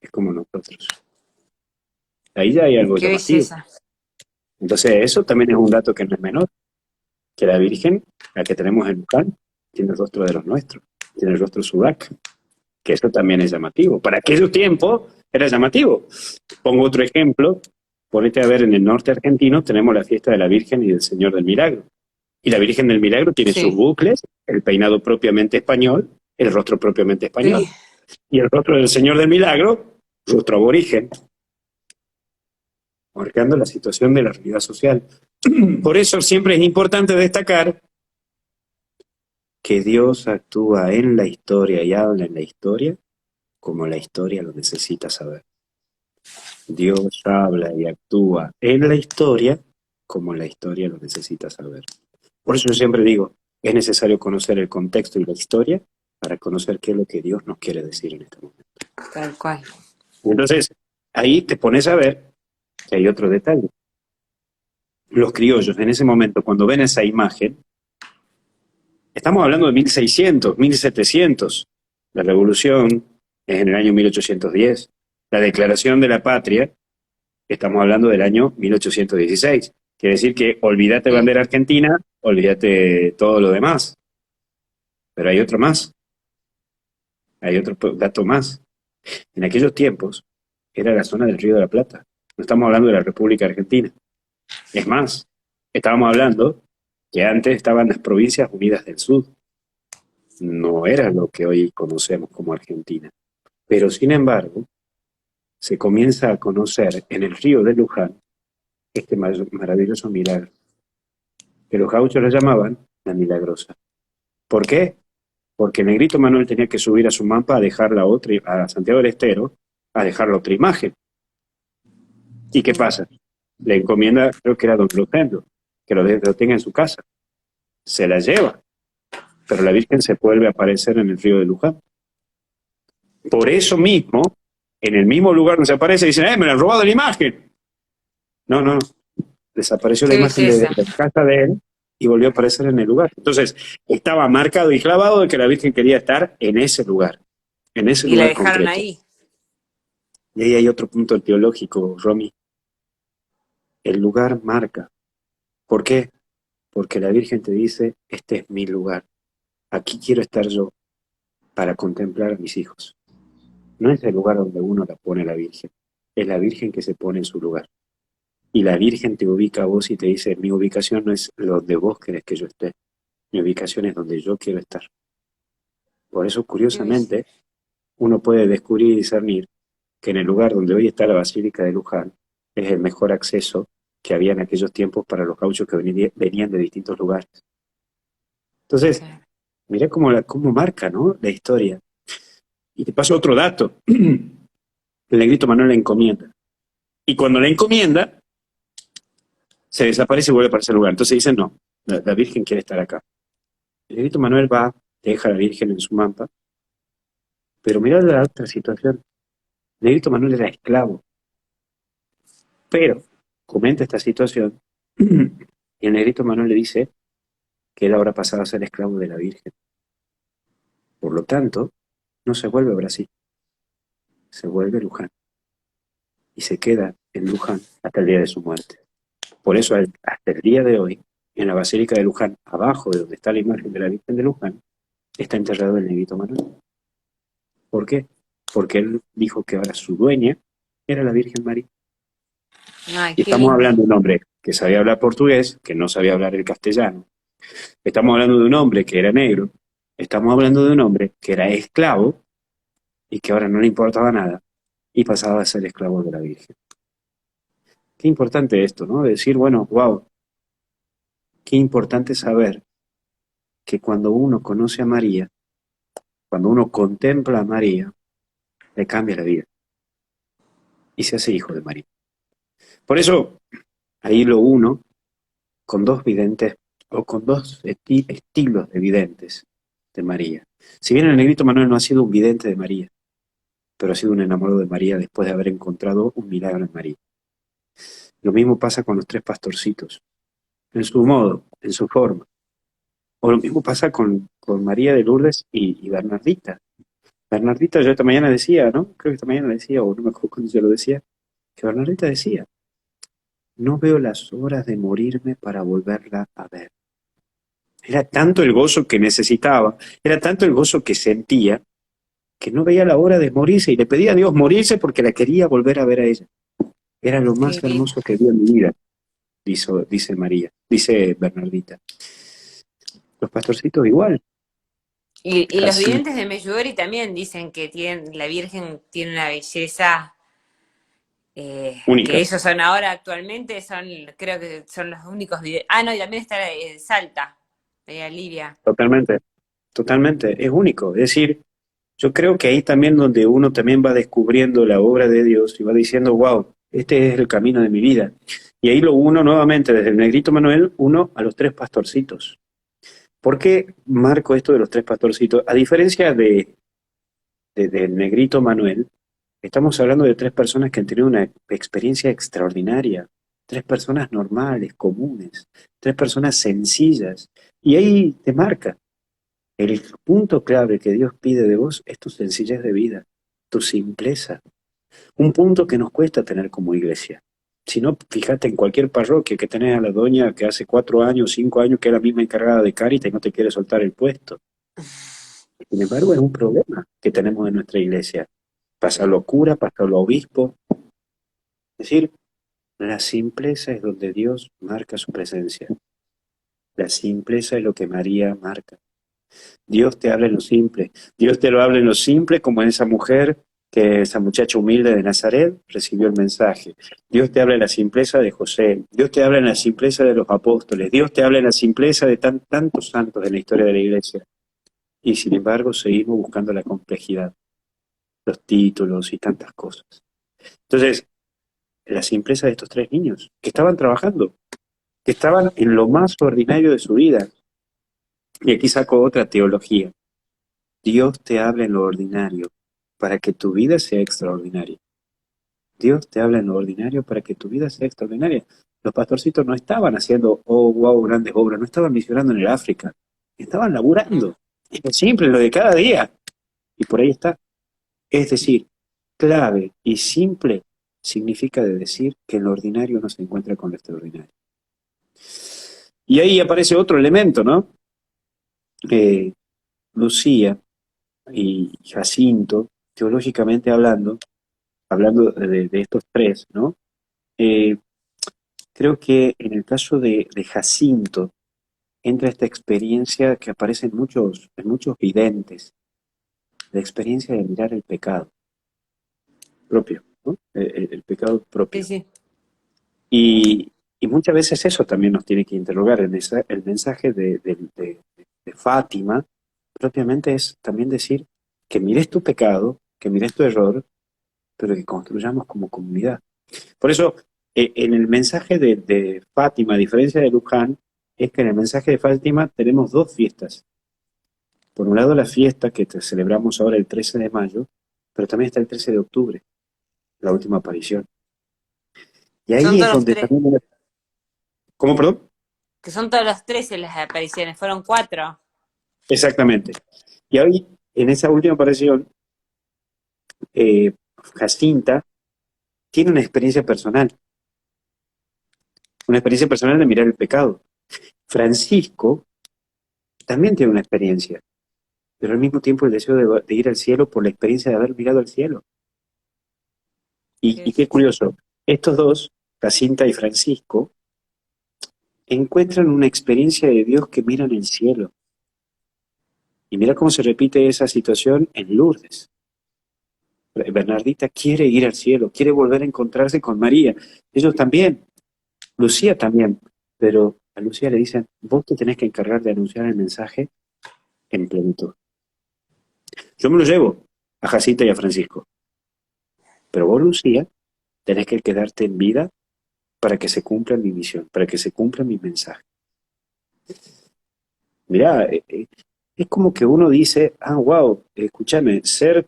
es como nosotros. Ahí ya hay algo Qué llamativo. belleza. Entonces, eso también es un dato que no es menor, que la Virgen, la que tenemos en Luján, tiene el rostro de los nuestros, tiene el rostro sudaca, que eso también es llamativo. Para aquellos tiempos era llamativo. Pongo otro ejemplo, ponete a ver en el norte argentino, tenemos la fiesta de la Virgen y del Señor del Milagro. Y la Virgen del Milagro tiene sus Sí. bucles, el peinado propiamente español, el rostro propiamente Sí. español. Y el rostro del Señor del Milagro, rostro aborigen, marcando la situación de la realidad social. Por eso siempre es importante destacar que Dios actúa en la historia y habla en la historia como la historia lo necesita saber. Dios habla y actúa en la historia como la historia lo necesita saber. Por eso yo siempre digo, es necesario conocer el contexto y la historia para conocer qué es lo que Dios nos quiere decir en este momento. Tal cual. Y entonces, ahí te pones a ver que hay otro detalle. Los criollos, en ese momento, cuando ven esa imagen, estamos hablando de 1600, 1700. La revolución es en el año 1810. La declaración de la patria, estamos hablando del año 1816. Quiere decir que olvídate bandera argentina, olvídate todo lo demás. Pero hay otro más, hay otro dato más. En aquellos tiempos era la zona del Río de la Plata. No estamos hablando de la República Argentina. Es más, estábamos hablando que antes estaban las Provincias Unidas del Sur. No era lo que hoy conocemos como Argentina. Pero sin embargo, se comienza a conocer en el río de Luján este maravilloso milagro, que los gauchos le llamaban la Milagrosa. ¿Por qué? Porque el negrito Manuel tenía que subir a su mapa a dejar la otra, a Santiago del Estero, a dejar la otra imagen. ¿Y qué pasa? Le encomienda, creo que era don Rosendo, que lo tenga en su casa. Se la lleva, pero la Virgen se vuelve a aparecer en el río de Luján. Por eso mismo, en el mismo lugar donde se aparece, dicen, me la han robado la imagen. No, no, no. Desapareció la imagen de la casa de él y volvió a aparecer en el lugar. Entonces, estaba marcado y clavado de que la Virgen quería estar en ese lugar, en ese Y la lugar dejaron concreto. ahí. Y ahí hay otro punto teológico, Romy. El lugar marca. ¿Por qué? Porque la Virgen te dice, este es mi lugar. Aquí quiero estar yo para contemplar a mis hijos. No es el lugar donde uno la pone la Virgen. Es la Virgen que se pone en su lugar. Y la Virgen te ubica a vos y te dice, mi ubicación no es donde vos querés que yo esté. Mi ubicación es donde yo quiero estar. Por eso, curiosamente, uno puede descubrir y discernir que en el lugar donde hoy está la Basílica de Luján es el mejor acceso que había en aquellos tiempos para los gauchos que venían de distintos lugares. Entonces, mirá cómo marca, ¿no?, la historia. Y te paso otro dato. El negrito Manuel la encomienda. Y cuando la encomienda, se desaparece y vuelve a aparecer el lugar. Entonces dicen, no, la Virgen quiere estar acá. El negrito Manuel va, deja a la Virgen en su mapa, pero mirá la otra situación. El negrito Manuel era esclavo, pero comenta esta situación y el negrito Manuel le dice que él ahora pasado a ser esclavo de la Virgen. Por lo tanto, no se vuelve a Brasil, se vuelve a Luján y se queda en Luján hasta el día de su muerte. Por eso, hasta el día de hoy, en la Basílica de Luján, abajo de donde está la imagen de la Virgen de Luján, está enterrado el negrito Manuel. ¿Por qué? Porque él dijo que ahora su dueña era la Virgen María. Ay, Y estamos hablando de un hombre que sabía hablar portugués, que no sabía hablar el castellano. Estamos hablando de un hombre que era negro. Estamos hablando de un hombre que era esclavo y que ahora no le importaba nada y pasaba a ser esclavo de la Virgen. Qué importante esto, ¿no? Decir, bueno, wow, qué importante saber que cuando uno conoce a María, cuando uno contempla a María, le cambia la vida y se hace hijo de María. Por eso, ahí lo uno con dos videntes o con dos estilos de videntes de María. Si bien el negrito Manuel no ha sido un vidente de María, pero ha sido un enamorado de María después de haber encontrado un milagro en María. Lo mismo pasa con los tres pastorcitos, en su modo, en su forma. O lo mismo pasa con María de Lourdes y Bernardita. Bernardita yo esta mañana decía, ¿no? Creo que esta mañana decía, o no me acuerdo cuando yo lo decía, que Bernardita decía, no veo las horas de morirme para volverla a ver. Era tanto el gozo que necesitaba, era tanto el gozo que sentía, que no veía la hora de morirse y le pedía a Dios morirse porque la quería volver a ver a ella. Era lo más hermoso que vi en mi vida, dice María, dice Bernardita. Los pastorcitos igual. Y los videntes de Medjugorje también dicen que la Virgen tiene una belleza única. Que ellos son ahora actualmente, creo que son los únicos videntes. Ah, no, y también está Salta, Livia. Totalmente, es único. Es decir, yo creo que ahí también donde uno también va descubriendo la obra de Dios y va diciendo, wow, este es el camino de mi vida. Y ahí lo uno nuevamente, desde el negrito Manuel, uno a los tres pastorcitos. ¿Por qué marco esto de los tres pastorcitos? A diferencia del negrito Manuel, Estamos hablando de tres personas que han tenido una experiencia extraordinaria, tres personas normales, comunes, tres personas sencillas. Y ahí te marca, el punto clave que Dios pide de vos es tu sencillez de vida, tu simpleza. Un punto que nos cuesta tener como iglesia. Si no, fíjate en cualquier parroquia que tenés a la doña que hace 4 años, 5 años que es la misma encargada de Cáritas y no te quiere soltar el puesto. Sin embargo, es un problema que tenemos en nuestra iglesia. Pasarlo a cura, pasarlo a obispo. Es decir, la simpleza es donde Dios marca su presencia. La simpleza es lo que María marca. Dios te habla en lo simple. Dios te lo habla en lo simple, como en esa mujer, que esa muchacha humilde de Nazaret recibió el mensaje. Dios te habla en la simpleza de José. Dios te habla en la simpleza de los apóstoles. Dios te habla en la simpleza de tantos santos de la historia de la iglesia. Y sin embargo, seguimos buscando la complejidad, los títulos y tantas cosas. Entonces, la simpleza de estos tres niños, que estaban trabajando, que estaban en lo más ordinario de su vida. Y aquí saco otra teología. Dios te habla en lo ordinario para que tu vida sea extraordinaria. Dios te habla en lo ordinario para que tu vida sea extraordinaria. Los pastorcitos no estaban haciendo, oh, wow, grandes obras, no estaban misionando en el África, estaban laburando. Es lo simple, lo de cada día. Y por ahí está. Es decir, clave y simple significa de decir que en lo ordinario no se encuentra con lo extraordinario. Y ahí aparece otro elemento, ¿no? Lucía y Jacinto, teológicamente hablando de estos tres, ¿no? Eh, Creo que en el caso de Jacinto entra esta experiencia que aparece en muchos videntes, la experiencia de mirar el pecado propio, ¿no? El pecado Sí, propio. sí. Y muchas veces eso también nos tiene que interrogar. El mensaje de Fátima propiamente es también decir que mires tu pecado, que mires tu error, pero que construyamos como comunidad. Por eso, en el mensaje de Fátima, a diferencia de Luján, es que en el mensaje de Fátima tenemos dos fiestas. Por un lado, la fiesta que celebramos ahora el 13 de mayo, pero también está el 13 de octubre, la última aparición. Y Son ahí es todos los donde tres. también... ¿Cómo, perdón? Que son todos los 13 las apariciones. Fueron 4. Exactamente. Y ahí, en esa última aparición, eh, Jacinta tiene una experiencia personal de mirar el pecado. Francisco también tiene una experiencia, pero al mismo tiempo el deseo de ir al cielo por la experiencia de haber mirado al cielo. Y qué curioso, estos dos, Jacinta y Francisco, encuentran una experiencia de Dios que miran el cielo. Y mira cómo se repite esa situación en Lourdes. Bernardita quiere ir al cielo, quiere volver a encontrarse con María. Ellos también, Lucía también, pero a Lucía le dicen, vos te tenés que encargar de anunciar el mensaje en plenitud. Yo me lo llevo a Jacinta y a Francisco, pero vos, Lucía, tenés que quedarte en vida para que se cumpla mi misión, para que se cumpla mi mensaje. Mirá, es como que uno dice, ah, wow, escúchame, ser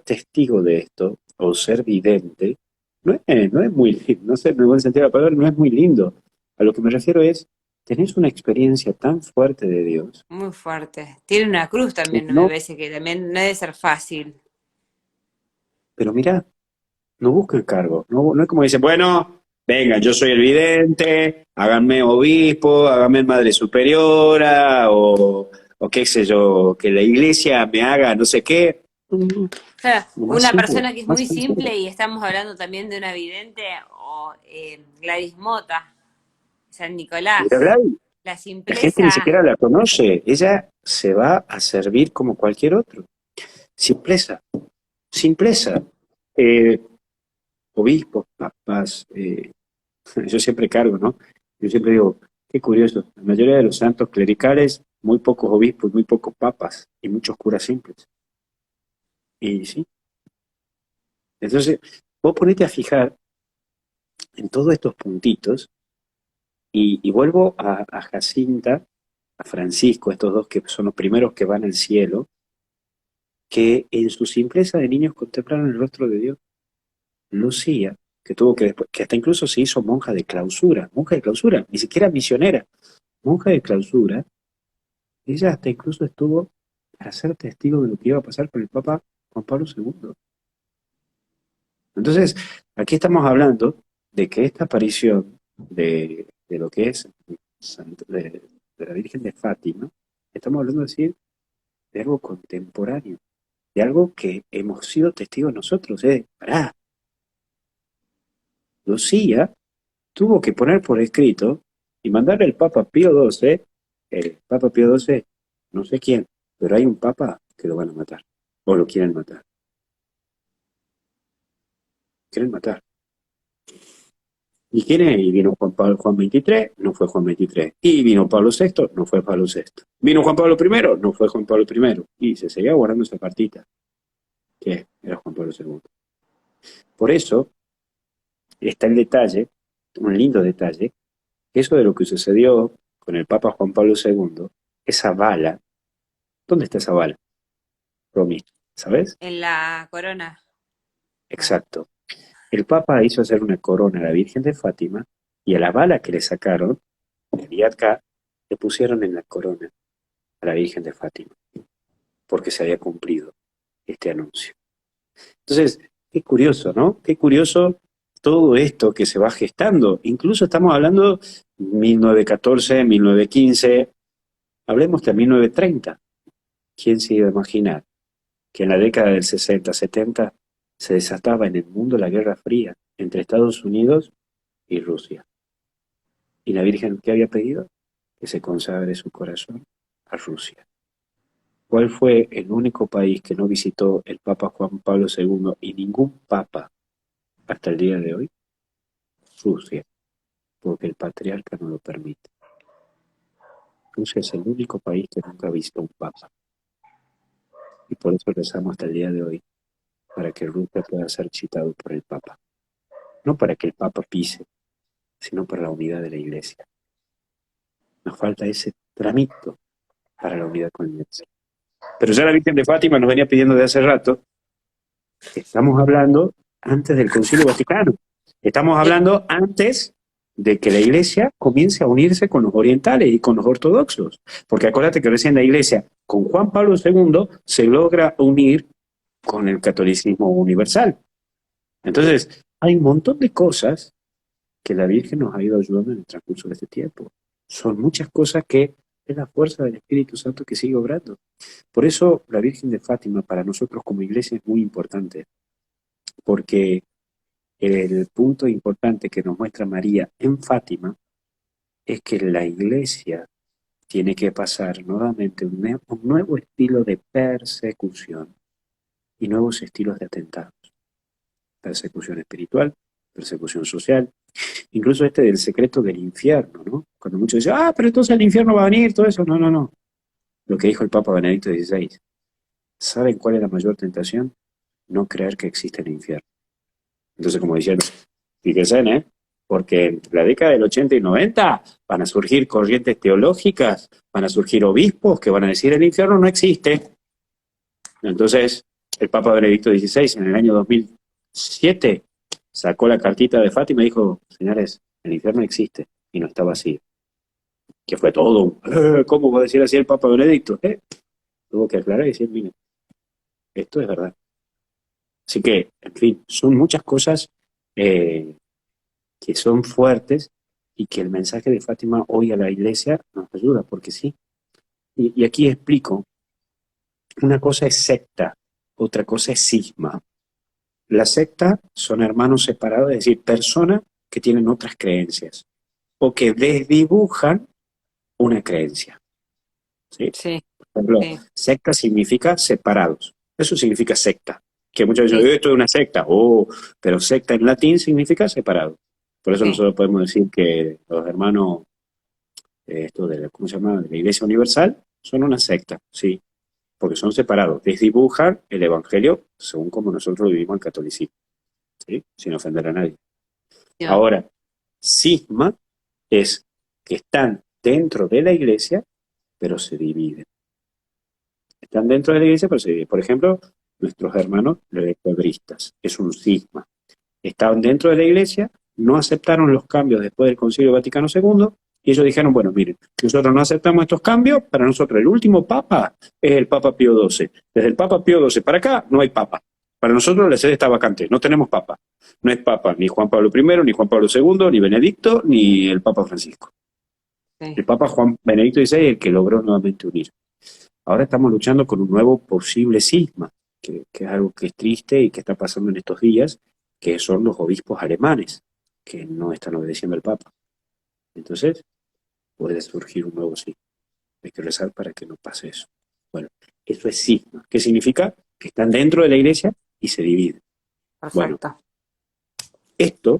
testigo de esto o ser vidente no es muy lindo, no sé, en el buen sentido de la palabra, no es muy lindo. A lo que me refiero es, tenés una experiencia tan fuerte de Dios, Muy fuerte. Tiene una cruz que también, no me no, parece que también no debe ser fácil. pero mirá, no buscan cargo, no es como dicen, bueno, venga, yo soy el vidente, háganme obispo, háganme madre superiora, o qué sé yo, que la iglesia me haga no sé qué. Claro, Lo más una simple, persona que es más muy sencillo. simple y estamos hablando también de una vidente o Gladys Mota, San Mira, Nicolás. Gladys, La la gente ni simpleza, siquiera la conoce, ella se va a servir como cualquier otro. Simpleza, simpleza. Eh, Obispos, papas, yo siempre cargo, ¿no? Yo siempre digo, qué curioso, la mayoría de los santos clericales, muy pocos obispos, muy pocos papas y muchos curas simples. Y sí, entonces vos ponete a fijar en todos estos puntitos y vuelvo a Jacinta, a Francisco, estos dos que son los primeros que van al cielo, que en su simpleza de niños contemplaron el rostro de Dios. Lucía, que tuvo que después, que hasta incluso se hizo monja de clausura, ni siquiera misionera, monja de clausura, ella hasta incluso estuvo para ser testigo de lo que iba a pasar con el Papa Juan Pablo II. Entonces, aquí estamos hablando de que esta aparición de lo que es de la Virgen de Fátima, estamos hablando de algo contemporáneo, de algo que hemos sido testigos nosotros. Pará, Lucía tuvo que poner por escrito y mandarle al Papa Pío XII, el Papa Pío XII, no sé quién, pero hay un Papa que lo van a matar, o lo quieren matar. ¿Y quién es? Y vino Juan XXIII, no fue Juan XXIII. Y vino Pablo VI, no fue Pablo VI. Vino Juan Pablo I, no fue Juan Pablo I. Y se seguía guardando esa partita, que era Juan Pablo II. Por eso está el detalle, un lindo detalle, que eso de lo que sucedió con el Papa Juan Pablo II, esa bala, ¿dónde está esa bala, Romy? ¿Sabes? En la corona. Ah, Exacto. El Papa hizo hacer una corona a la Virgen de Fátima y a la bala que le sacaron, el día acá, le pusieron en la corona a la Virgen de Fátima, porque se había cumplido este anuncio. Entonces, qué curioso, ¿no? Qué curioso todo esto que se va gestando. Incluso estamos hablando 1914, 1915, hablemos de 1930. ¿Quién se iba a imaginar que en la década del 60, 70 se desataba en el mundo la Guerra Fría entre Estados Unidos y Rusia? ¿Y la Virgen qué había pedido? Que se consagre su corazón a Rusia. ¿Cuál fue el único país que no visitó el Papa Juan Pablo II y ningún papa hasta el día de hoy? Rusia, porque el patriarca no lo permite. Rusia es el único país que nunca ha visto un papa. Y por eso rezamos hasta el día de hoy, para que Rusia pueda ser citado por el papa. No para que el papa pise, sino para la unidad de la iglesia. Nos falta ese tramito para la unidad con la iglesia. Pero ya la Virgen de Fátima nos venía pidiendo de hace rato. Estamos hablando antes del Concilio Vaticano. Estamos sí, hablando antes de que la iglesia comience a unirse con los orientales y con los ortodoxos. Porque acuérdate que recién la iglesia, con Juan Pablo II, se logra unir con el catolicismo universal. Entonces, hay un montón de cosas que la Virgen nos ha ido ayudando en el transcurso de este tiempo. Son muchas cosas que es la fuerza del Espíritu Santo que sigue obrando. Por eso la Virgen de Fátima para nosotros como iglesia es muy importante, porque el punto importante que nos muestra María en Fátima es que la iglesia tiene que pasar nuevamente un nuevo estilo de persecución y nuevos estilos de atentados. Persecución espiritual, persecución social, incluso este del secreto del infierno, ¿no? Cuando muchos dicen, pero entonces el infierno va a venir, todo eso. No, no, no. Lo que dijo el Papa Benedicto XVI. ¿Saben cuál es la mayor tentación? No creer que existe el infierno. Entonces, como diciendo, fíjense, ¿eh? Porque en la década del 80 y 90 van a surgir corrientes teológicas, van a surgir obispos que van a decir el infierno no existe. Entonces, el Papa Benedicto XVI en el año 2007 sacó la cartita de Fátima y dijo, señores, el infierno existe y no está vacío. Que fue todo un, ¿cómo puede decir así el Papa Benedicto? Tuvo que aclarar y decir, mire, esto es verdad. Así que, en fin, son muchas cosas que son fuertes y que el mensaje de Fátima hoy a la iglesia nos ayuda, porque sí. Y aquí explico, una cosa es secta, otra cosa es cisma. La secta son hermanos separados, es decir, personas que tienen otras creencias o que desdibujan una creencia. ¿Sí? sí, Por ejemplo, sí, secta significa separados. Eso significa secta. Que muchos veces sí, esto es una secta, pero secta en latín significa separado. Por eso sí, nosotros podemos decir que los hermanos, esto de ¿cómo se llama? De la Iglesia Universal, son una secta, sí, porque son separados. Desdibujan el Evangelio según como nosotros vivimos el catolicismo, ¿sí? Sin ofender a nadie. no, Ahora, cisma es que están dentro de la iglesia, pero se dividen. Están dentro de la iglesia, pero se dividen. Por ejemplo, nuestros hermanos los ecuebristas, es un cisma. estaban dentro de la iglesia, no aceptaron los cambios después del Concilio Vaticano II, y ellos dijeron, bueno, miren, nosotros no aceptamos estos cambios, para nosotros el último papa es el Papa Pío XII. Desde el Papa Pío XII para acá no hay papa. Para nosotros la sede está vacante, no tenemos papa. No es papa ni Juan Pablo I, ni Juan Pablo II, ni Benedicto, ni el Papa Francisco. Sí. El Papa Juan Benedicto XVI es el que logró nuevamente unir. Ahora estamos luchando con un nuevo posible cisma, que es algo que es triste y que está pasando en estos días, que son los obispos alemanes, que no están obedeciendo al Papa. Entonces, puede surgir un nuevo cisma. Hay que rezar para que no pase eso. Bueno, eso es cisma. ¿Qué significa? Que están dentro de la iglesia y se dividen. Bueno, Perfecto.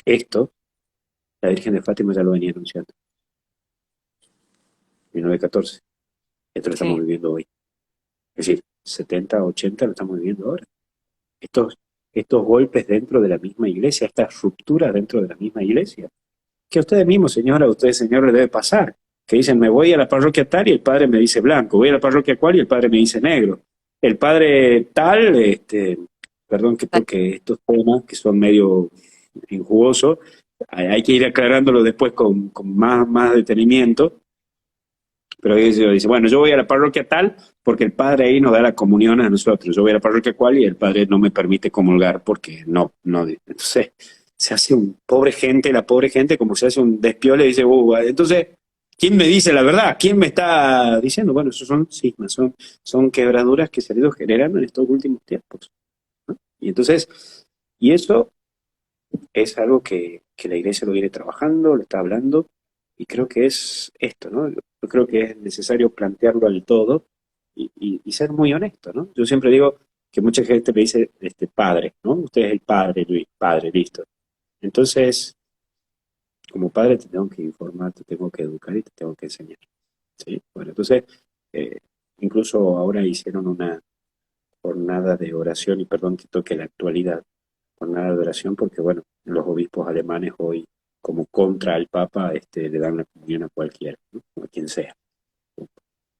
esto, la Virgen de Fátima ya lo venía anunciando. 1914. Esto lo estamos Sí. viviendo hoy. Es decir, 70, 80 lo estamos viviendo ahora. Estos golpes dentro de la misma iglesia, estas rupturas dentro de la misma iglesia, que a ustedes mismos, señora, a ustedes, señor, les debe pasar, que dicen, me voy a la parroquia tal y el padre me dice blanco, voy a la parroquia cual y el padre me dice negro. El padre tal, perdón que toque estos temas que son medio injugosos, hay que ir aclarándolo después con más detenimiento, pero ellos dicen, bueno, yo voy a la parroquia tal porque el padre ahí nos da la comunión a nosotros, yo voy a la parroquia cual y el padre no me permite comulgar porque no. Entonces se hace un pobre gente, la pobre gente como se hace un despiole y dice, entonces, ¿quién me dice la verdad? ¿Quién me está diciendo? Bueno, esos son cismas, son quebraduras que se han ido generando en estos últimos tiempos, ¿no? Y entonces, y eso es algo que la iglesia lo viene trabajando, lo está hablando, y creo que es esto, ¿no? Yo creo que es necesario plantearlo al todo y ser muy honesto, ¿no? Yo siempre digo que mucha gente me dice, padre, ¿no? Usted es el padre, Luis, padre, listo. Entonces, como padre te tengo que informar, te tengo que educar y te tengo que enseñar, ¿sí? Bueno, entonces, eh, incluso ahora hicieron una jornada de oración, y perdón que toque la actualidad, jornada de oración, porque bueno, los obispos alemanes hoy, como contra el Papa, le dan la comunión a cualquiera, ¿no? A quien sea.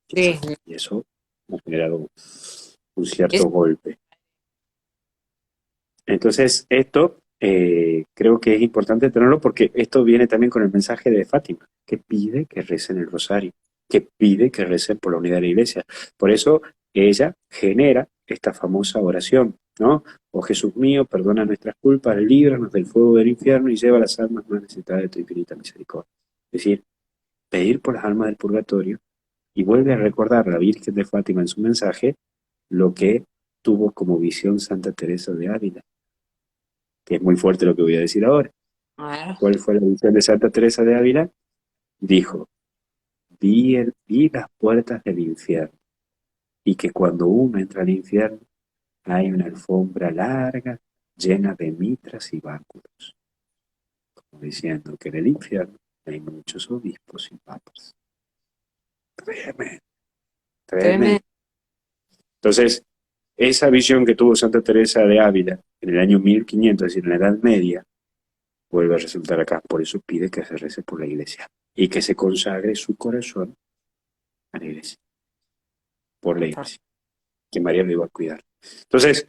Sí. Y eso ha generado un Es- cierto golpe. Entonces, esto creo que es importante tenerlo porque esto viene también con el mensaje de Fátima, que pide que recen el rosario, que pide que recen por la unidad de la iglesia. Por eso ella genera esta famosa oración, ¿no? Oh Jesús mío, perdona nuestras culpas, líbranos del fuego del infierno y lleva las almas más necesitadas de tu infinita misericordia. Es decir, pedir por las almas del purgatorio, y vuelve a recordar la Virgen de Fátima en su mensaje lo que tuvo como visión Santa Teresa de Ávila, que es muy fuerte lo que voy a decir ahora. a ver. ¿Cuál fue la visión de Santa Teresa de Ávila? Dijo, vi las puertas del infierno y que cuando uno entra al infierno hay una alfombra larga llena de mitras y báculos, como diciendo que en el infierno hay muchos obispos y papas. Tremendo, Tremendo. tremendo. Entonces, esa visión que tuvo Santa Teresa de Ávila en el año 1500, es decir, en la Edad Media, vuelve a resultar acá. Por eso pide que se rece por la iglesia y que se consagre su corazón a la iglesia, por la iglesia, que María lo iba a cuidar. Entonces,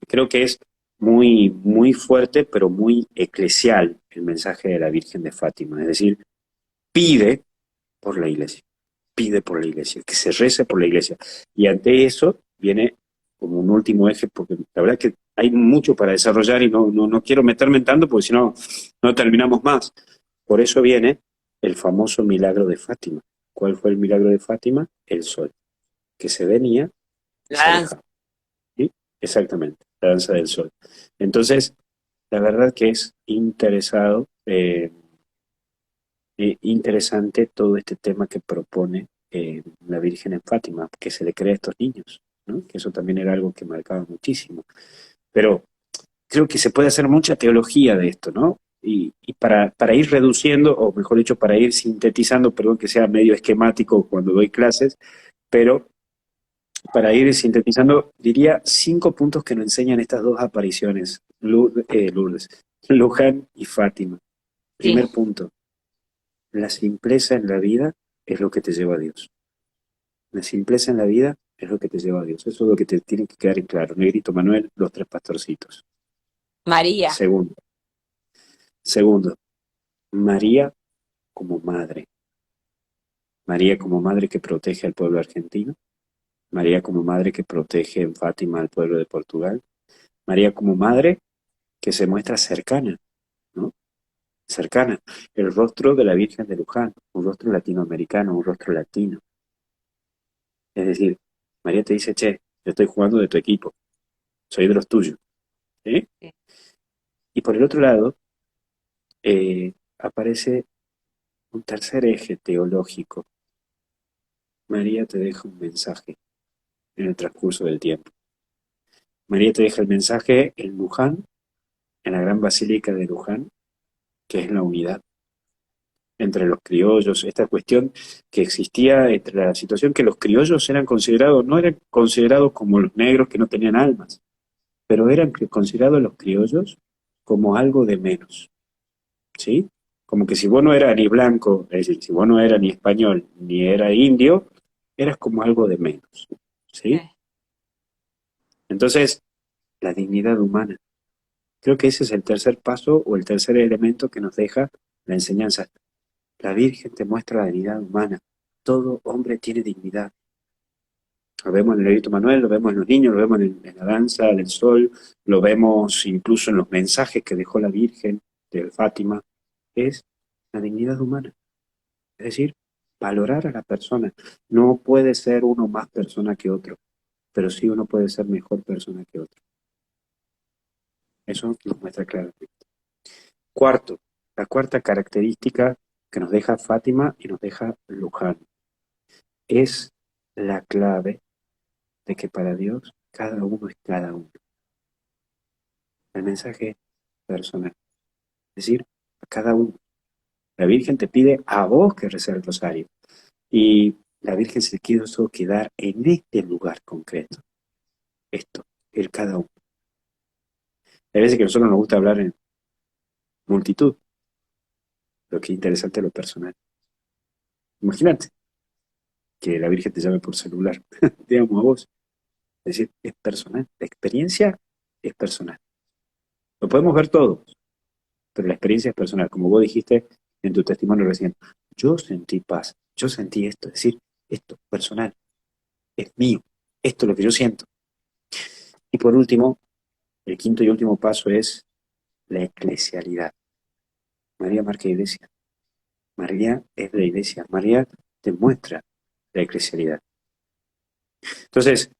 creo que es muy, muy fuerte, pero muy eclesial el mensaje de la Virgen de Fátima. Es decir, pide por la iglesia, pide por la iglesia, que se rece por la iglesia. Y ante eso viene como un último eje, porque la verdad es que hay mucho para desarrollar y no quiero meterme en tanto, porque si no, no terminamos más. Por eso viene el famoso milagro de Fátima. ¿Cuál fue el milagro de Fátima? El sol, que se venía y La se danza. alejaba. ¿Sí? Exactamente, la danza del sol. Entonces, la verdad que es interesante todo este tema que propone la Virgen en Fátima, que se le crea a estos niños, ¿no? Que eso también era algo que marcaba muchísimo. Pero creo que se puede hacer mucha teología de esto, ¿no? Y para ir reduciendo, o mejor dicho, para ir sintetizando, perdón que sea medio esquemático cuando doy clases, pero para ir sintetizando, diría 5 puntos que nos enseñan estas dos apariciones, Lourdes, Luján y Fátima. Sí. Primer punto, la simpleza en la vida es lo que te lleva a Dios. La simpleza en la vida es lo que te lleva a Dios. Eso es lo que te tiene que quedar en claro. Negrito Manuel, los tres pastorcitos. María. Segundo, segundo, María como madre. María como madre que protege al pueblo argentino. María como madre que protege en Fátima al pueblo de Portugal. María como madre que se muestra cercana, ¿no? Cercana. El rostro de la Virgen de Luján, un rostro latinoamericano, un rostro latino. Es decir, María te dice, che, yo estoy jugando de tu equipo, soy de los tuyos. ¿Sí? Sí. Y por el otro lado, aparece un tercer eje teológico. María te deja un mensaje en el transcurso del tiempo. María te deja el mensaje en Luján, en la gran basílica de Luján, que es la unidad entre los criollos, esta cuestión que existía entre la situación que los criollos eran considerados, no eran considerados como los negros que no tenían almas, pero eran considerados los criollos como algo de menos, ¿sí? Como que si vos no eras ni blanco, es decir, si vos no eras ni español ni era indio, eras como algo de menos, ¿sí? Sí. Entonces, la dignidad humana. Creo que ese es el tercer paso o el tercer elemento que nos deja la enseñanza. La Virgen te muestra la dignidad humana. Todo hombre tiene dignidad. Lo vemos en el Levítico Manuel, lo vemos en los niños, lo vemos en la danza del sol, lo vemos incluso en los mensajes que dejó la Virgen de Fátima. Es la dignidad humana. Es decir, valorar a la persona. No puede ser uno más persona que otro, pero sí uno puede ser mejor persona que otro. Eso nos muestra claramente. Cuarto, la cuarta característica que nos deja Fátima y nos deja Luján es la clave de que para Dios cada uno es cada uno. El mensaje es personal, es decir, a cada uno. La Virgen te pide a vos que reces el rosario y la Virgen se quiso quedar en este lugar concreto, esto, el cada uno. Hay veces que a nosotros nos gusta hablar en multitud, lo que es interesante es lo personal. Imagínate que la Virgen te llame por celular, digamos a vos. Es decir, es personal. La experiencia es personal. Lo podemos ver todos, pero la experiencia es personal. Como vos dijiste en tu testimonio recién, yo sentí paz, yo sentí esto, es decir, esto, personal, es mío, esto es lo que yo siento. Y por último, el quinto y último paso es la eclesialidad. María marca iglesia. María es la iglesia. María te muestra la eclesialidad. Entonces,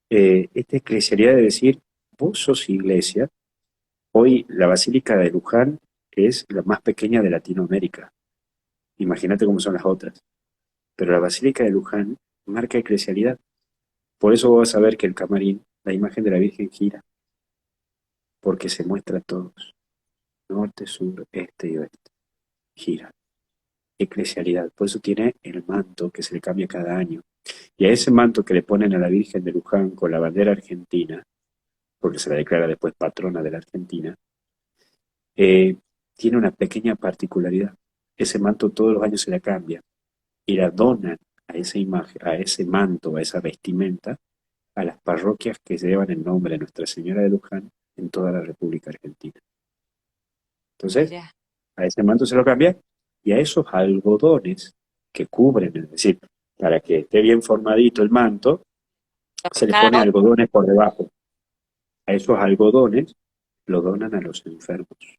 esta eclesialidad de decir, vos sos iglesia. Hoy la Basílica de Luján es la más pequeña de Latinoamérica. Imagínate cómo son las otras. Pero la Basílica de Luján marca eclesialidad. Por eso vas a ver que el camarín, la imagen de la Virgen gira, porque se muestra a todos. Norte, sur, este y oeste. Gira. Eclesialidad. Por eso tiene el manto que se le cambia cada año. Y a ese manto que le ponen a la Virgen de Luján con la bandera argentina, porque se la declara después patrona de la Argentina, eh, tiene una pequeña particularidad. Ese manto todos los años se la cambia y la donan a esa imagen, a ese manto, a esa vestimenta, a las parroquias que llevan el nombre de Nuestra Señora de Luján en toda la República Argentina. Entonces, Mirá. a ese manto se lo cambia y a esos algodones que cubren, es decir, para que esté bien formadito el manto, se le Cada pone algodones por debajo. A esos algodones lo donan a los enfermos,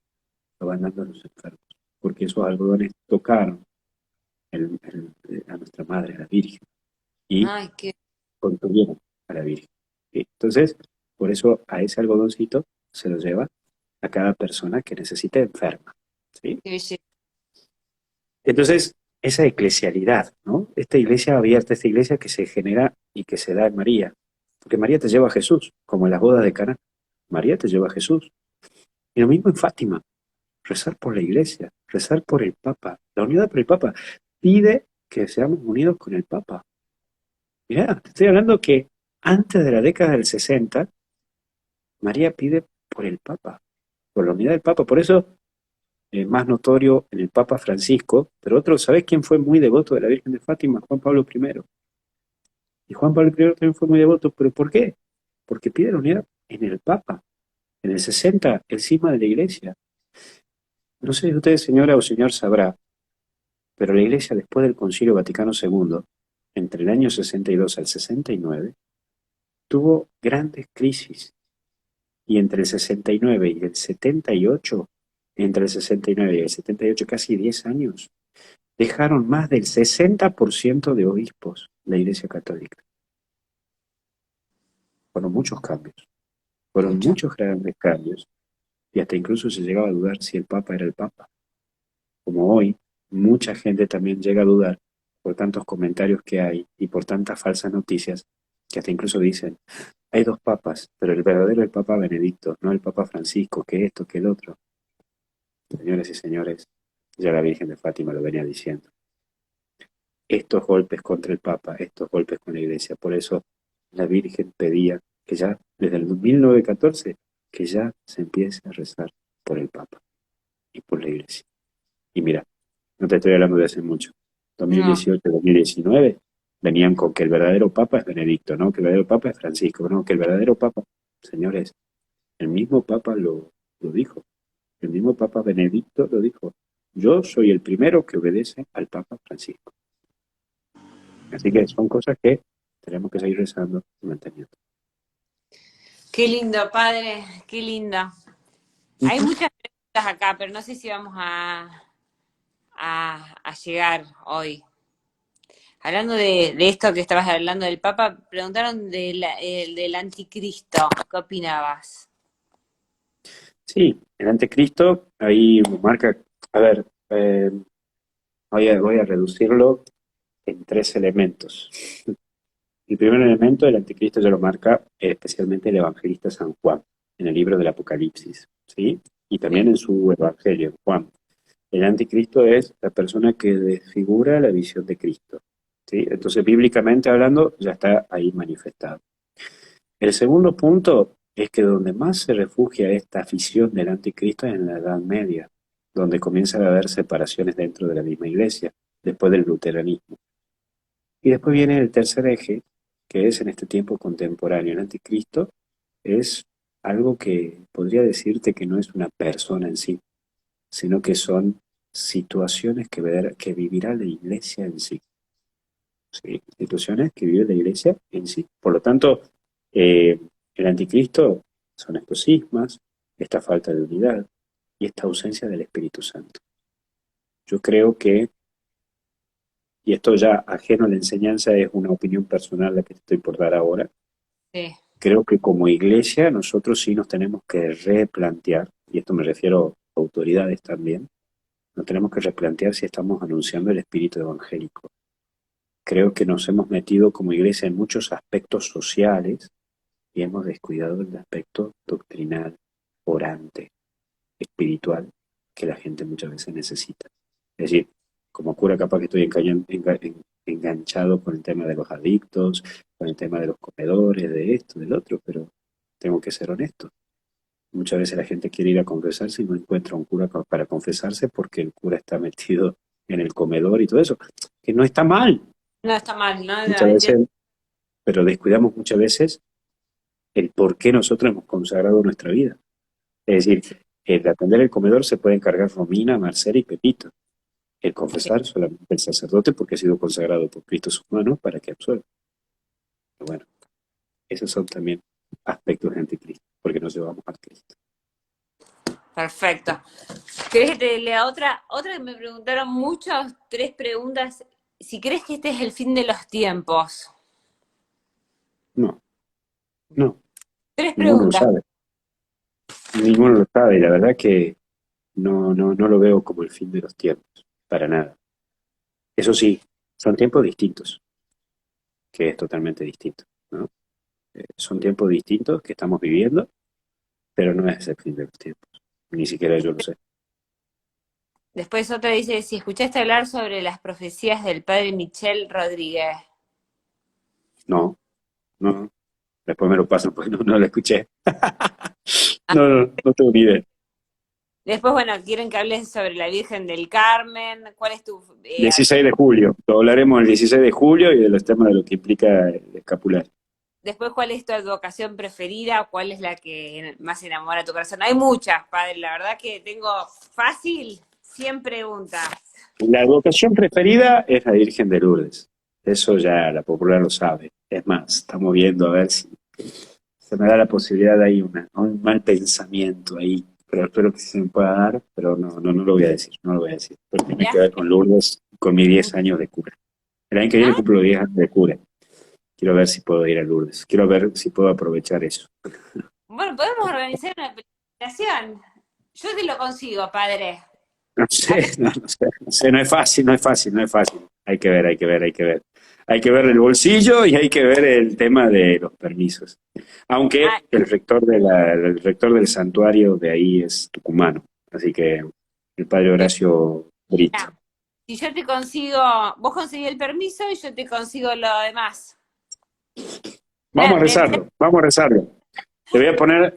lo van dando a los enfermos, porque esos algodones tocaron a nuestra Madre, a la Virgen, y Ay, qué, contuvieron a la Virgen. Entonces, por eso a ese algodoncito se lo lleva a cada persona que necesite enferma. ¿Sí? qué belleza. Entonces, esa eclesialidad, ¿no? Esta iglesia abierta, esta iglesia que se genera y que se da en María, porque María te lleva a Jesús, como en las bodas de Caná. María te lleva a Jesús. Y lo mismo en Fátima, rezar por la iglesia, rezar por el Papa, la unidad por el Papa. Pide que seamos unidos con el Papa. Mirá, te estoy hablando que antes de la década del 60, María pide por el Papa, por la unidad del Papa. Por eso es más notorio en el Papa Francisco, pero otro, ¿sabés quién fue muy devoto de la Virgen de Fátima? Juan Pablo I. Y Juan Pablo I también fue muy devoto, pero ¿por qué? Porque pide la unidad en el Papa. En el 60, el cisma de la iglesia. No sé si usted, señora o señor, sabrá, pero la iglesia después del Concilio Vaticano II, entre el año 62 al 69, tuvo grandes crisis. Y entre el 69 y el 78, entre el 69 y el 78, casi 10 años, dejaron más del 60% de obispos la Iglesia Católica. Fueron muchos cambios, fueron Mucho. muchos grandes cambios, y hasta incluso se llegaba a dudar si el Papa era el Papa. Como hoy, mucha gente también llega a dudar por tantos comentarios que hay y por tantas falsas noticias, que hasta incluso dicen, hay dos papas, pero el verdadero es el Papa Benedicto, no el Papa Francisco, que esto, que el otro. Señores y señores, ya la Virgen de Fátima lo venía diciendo. Estos golpes contra el Papa, estos golpes con la Iglesia, por eso la Virgen pedía que ya, desde el 1914, que ya se empiece a rezar por el Papa y por la Iglesia. Y mira, no te estoy hablando de hace mucho. No. 2018, 2019, venían con que el verdadero Papa es Benedicto, ¿no? Que el verdadero Papa es Francisco, ¿no? Que el verdadero Papa, señores, el mismo Papa lo dijo. El mismo Papa Benedicto lo dijo. Yo soy el primero que obedece al Papa Francisco. Así que son cosas que tenemos que seguir rezando y manteniendo. Qué lindo, padre, qué lindo. Hay Ujú. muchas preguntas acá, pero no sé si vamos a llegar hoy. Hablando de esto que estabas hablando del Papa, preguntaron del anticristo. ¿Qué opinabas? Sí, el anticristo ahí marca, a ver, voy a reducirlo en tres elementos. El primer elemento del anticristo ya lo marca especialmente el evangelista San Juan en el libro del Apocalipsis, ¿sí? Y Sí. también en su evangelio, Juan. El anticristo es la persona que desfigura la visión de Cristo, ¿sí? Entonces, bíblicamente hablando, ya está ahí manifestado. El segundo punto es que donde más se refugia esta afición del anticristo es en la Edad Media, donde comienzan a haber separaciones dentro de la misma iglesia, después del luteranismo. Y después viene el tercer eje, que es en este tiempo contemporáneo. El anticristo es algo que podría decirte que no es una persona en sí, sino que son situaciones que vivirá la iglesia en sí. ¿Sí? Situaciones que vive la iglesia en sí. Por lo tanto, eh, el anticristo son estos sismas, esta falta de unidad y esta ausencia del Espíritu Santo. Yo creo que, y esto ya ajeno a la enseñanza, es una opinión personal la que te estoy por dar ahora, Sí. creo que como iglesia nosotros sí nos tenemos que replantear, y esto me refiero a autoridades también, nos tenemos que replantear si estamos anunciando el espíritu evangélico. Creo que nos hemos metido como iglesia en muchos aspectos sociales y hemos descuidado el aspecto doctrinal, orante, espiritual, que la gente muchas veces necesita. Es decir, como cura capaz que estoy enganchado con el tema de los adictos, con el tema de los comedores, de esto, del otro, pero tengo que ser honesto. Muchas veces la gente quiere ir a confesarse y no encuentra un cura para confesarse porque el cura está metido en el comedor y todo eso, que no está mal No está mal, ¿no? muchas veces, pero descuidamos muchas veces el por qué nosotros hemos consagrado nuestra vida. Es decir, el atender el comedor se puede encargar Romina, Marcela y Pepito. El Sí. confesar solamente el sacerdote porque ha sido consagrado por Cristo su mano para que absuelva. Pero bueno, esos son también aspectos de anticristo, porque nos llevamos a Cristo. Perfecto. ¿Querés que te lea otra que me preguntaron muchas, tres preguntas? Si crees que este es el fin de los tiempos. No, no, Tres ninguno lo preguntas. sabe. Ninguno lo sabe, y la verdad que no lo veo como el fin de los tiempos, para nada. Eso sí, son tiempos distintos, que es totalmente distinto, ¿no? Son tiempos distintos que estamos viviendo, pero no es el fin de los tiempos. Ni siquiera yo lo sé. Después otra dice, si escuchaste hablar sobre las profecías del padre Michel Rodríguez. No, no. Después me lo pasan porque no lo escuché. Ah, No tengo ni idea. después, bueno, quieren que hables sobre la Virgen del Carmen. ¿Cuál es tu 16 de julio. Lo hablaremos el 16 de julio y de los temas de lo que implica el escapular. después, ¿cuál es tu advocación preferida? ¿Cuál es la que más enamora a tu corazón? Hay muchas, padre, la verdad que tengo fácil 100 preguntas. La advocación preferida es la Virgen de Lourdes. Eso ya la popular lo sabe. Es más, estamos viendo a ver si se me da la posibilidad de ahí un mal pensamiento ahí. Pero espero que sí se me pueda dar, pero no lo voy a decir, no lo voy a decir. Pero tiene que ver con Lourdes, con mis 10 años de cura. El año que viene Ah, cumplo 10 años de cura. Quiero ver si puedo ir a Lourdes. Quiero ver si puedo aprovechar eso. bueno, podemos organizar una presentación. Yo te lo consigo, padre. No sé, no sé, no es fácil, no es fácil, no es fácil. Hay que ver, hay que ver, hay que ver. Hay que ver el bolsillo y hay que ver el tema de los permisos. Ah, Aunque el rector del santuario de ahí es tucumano, así que el padre Horacio Brito. mira, si yo te consigo, vos conseguís el permiso y yo te consigo lo demás. Vamos a Pensé, rezarlo, vamos a rezarlo. Te voy a poner,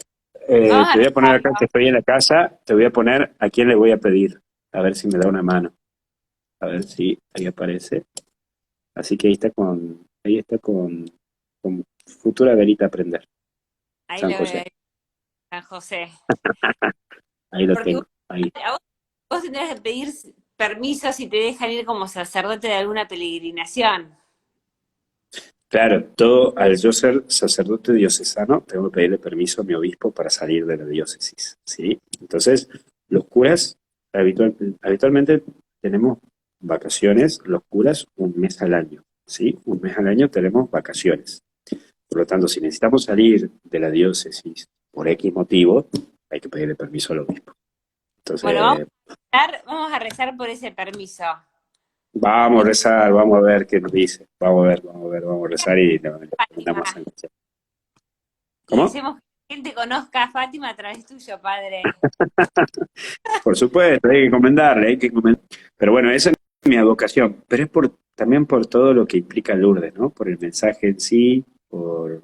vamos a te voy a poner acá rezarlo. que estoy en la casa, te voy a poner a quién le voy a pedir, a ver si me da una mano, a ver si ahí aparece. Así que con futura verita aprender. Ahí San lo José. veo, San José. Ahí lo Porque tengo. Ahí. a vos tendrás que pedir permiso si te dejan ir como sacerdote de alguna peregrinación. Claro, todo al yo ser sacerdote diocesano, tengo que pedirle permiso a mi obispo para salir de la diócesis. ¿Sí? Entonces, los curas habitualmente tenemos vacaciones, los curas un mes al año. ¿Sí? Un mes al año tenemos vacaciones. Por lo tanto, si necesitamos salir de la diócesis por X motivo, hay que pedirle permiso al obispo. Bueno, Entonces, vamos a rezar por ese permiso. vamos a Y rezar, vamos a ver qué nos dice. Vamos a ver, vamos a ver, vamos a rezar y le Fátima. preguntamos a San José. Y ¿Cómo? decimos que la gente conozca a Fátima a través tuyo, padre. Por supuesto, hay que comendarle, hay que comendarle. Pero bueno, esa es mi advocación. Pero es también por todo lo que implica Lourdes, ¿no? Por el mensaje en sí, por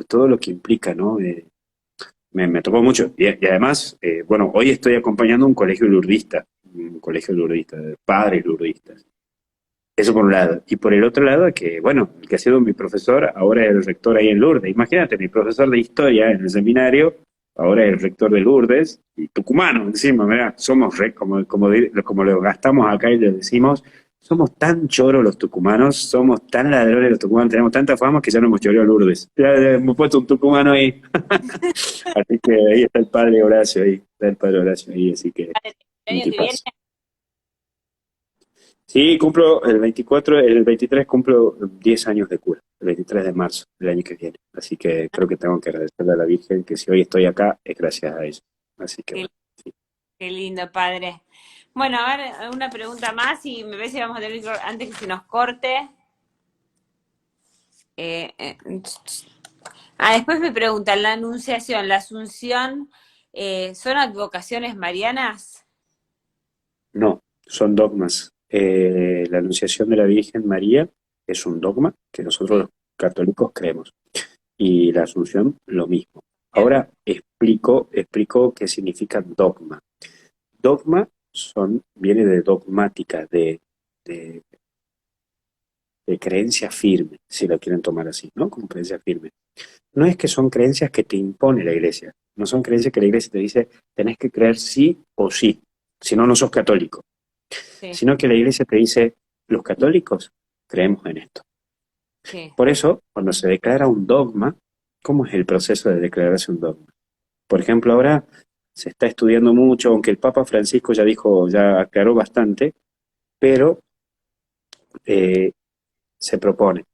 todo lo que implica, ¿no? Me tocó mucho. Y además, bueno, hoy estoy acompañando un colegio lurdista, de padres lurdistas. Eso por un lado. Y por el otro lado, que bueno, el que ha sido mi profesor, ahora es el rector ahí en Lourdes. Imagínate, mi profesor de historia en el seminario, ahora es el rector de Lourdes, y tucumano encima, mirá, somos como lo gastamos acá y le decimos, somos tan choros los tucumanos, somos tan ladrones los tucumanos, tenemos tanta fama que ya no hemos choreado Lourdes. Ya hemos puesto un tucumano ahí. Así que ahí está el padre Horacio ahí, está el padre Horacio ahí, así que El un año que viene, tipazo. Sí, cumplo el 24, el 23 cumplo 10 años de cura, el 23 de marzo del año que viene. Así que creo que tengo que agradecerle a la Virgen que si hoy estoy acá es gracias a ella. Así que qué, bueno, sí. qué lindo, padre. Bueno, a ver, una pregunta más y me parece que vamos a tener que, antes que se nos corte. eh, eh, después me preguntan, la anunciación, la asunción, ¿son advocaciones marianas? No, son dogmas. La Anunciación de la Virgen María es un dogma que nosotros Sí, los católicos creemos. Y la Asunción, lo mismo. bien. Ahora explico qué significa dogma. Dogma viene de dogmática, de de creencia firme, si lo quieren tomar así, ¿no? Como creencia firme. No es que son creencias que te impone la iglesia, no son creencias que la iglesia te dice tenés que creer sí o sí, si no, no sos católico, Sí, sino que la iglesia te dice los católicos creemos en esto. sí. Por eso, cuando se declara un dogma, ¿cómo es el proceso de declararse un dogma? Por ejemplo, ahora se está estudiando mucho, aunque el Papa Francisco ya dijo, ya aclaró bastante, pero eh, se propone.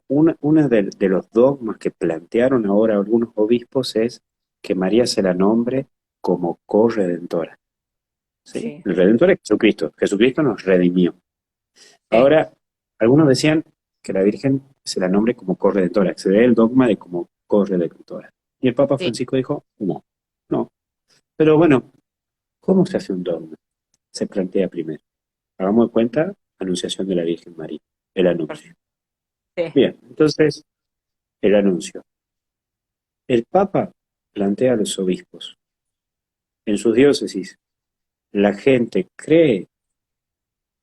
Una de los dogmas que plantearon ahora algunos obispos es que María se la nombre como corredentora. ¿Sí? Sí, El redentor es Jesucristo. Jesucristo nos redimió. sí, Ahora, algunos decían que la Virgen se la nombre como corredentora, que se dé el dogma de como corredentora. Y el Papa sí. Francisco dijo, no, no. Pero bueno, ¿cómo se hace un dogma? Se plantea primero. Hagamos de cuenta, Anunciación de la Virgen María, el anuncio. Sí. Bien, entonces, el anuncio. El Papa plantea a los obispos. En sus diócesis, la gente cree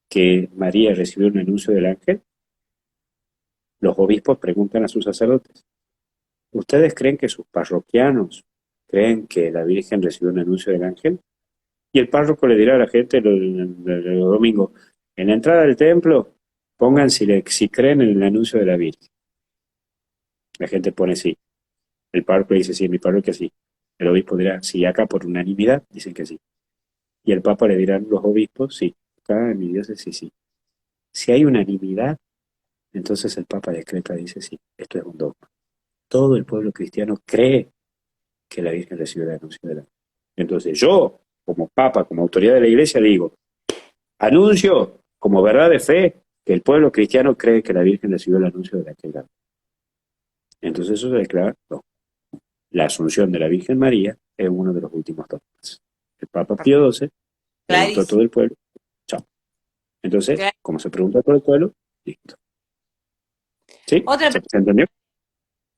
que María recibió un anuncio del ángel. Los obispos preguntan a sus sacerdotes, ¿ustedes creen que sus parroquianos creen que la Virgen recibió un anuncio del ángel? Y el párroco le dirá a la gente el domingo, en la entrada del templo, pongan si creen en el anuncio de la Virgen. La gente pone sí. El párroco dice sí, en mi parroquia sí. El obispo dirá sí, acá por unanimidad dicen que sí. Y el papa le dirán los obispos sí, acá en mi diócesis sí. Si hay unanimidad, entonces el papa decreta, dice sí, esto es un dogma. Todo el pueblo cristiano cree que la Virgen recibió el anuncio de la Virgen. Entonces yo, como papa, como autoridad de la iglesia, digo, anuncio como verdad de fe que el pueblo cristiano cree que la Virgen recibió el anuncio de aquel ángel. Entonces eso se declara no. La asunción de la Virgen María es uno de los últimos dogmas. El Papa Pío XII preguntó a todo Clarísimo. el pueblo, chao. Entonces, Clar- como se pregunta a todo el pueblo, listo. ¿Sí? Otra, ¿Se entendió?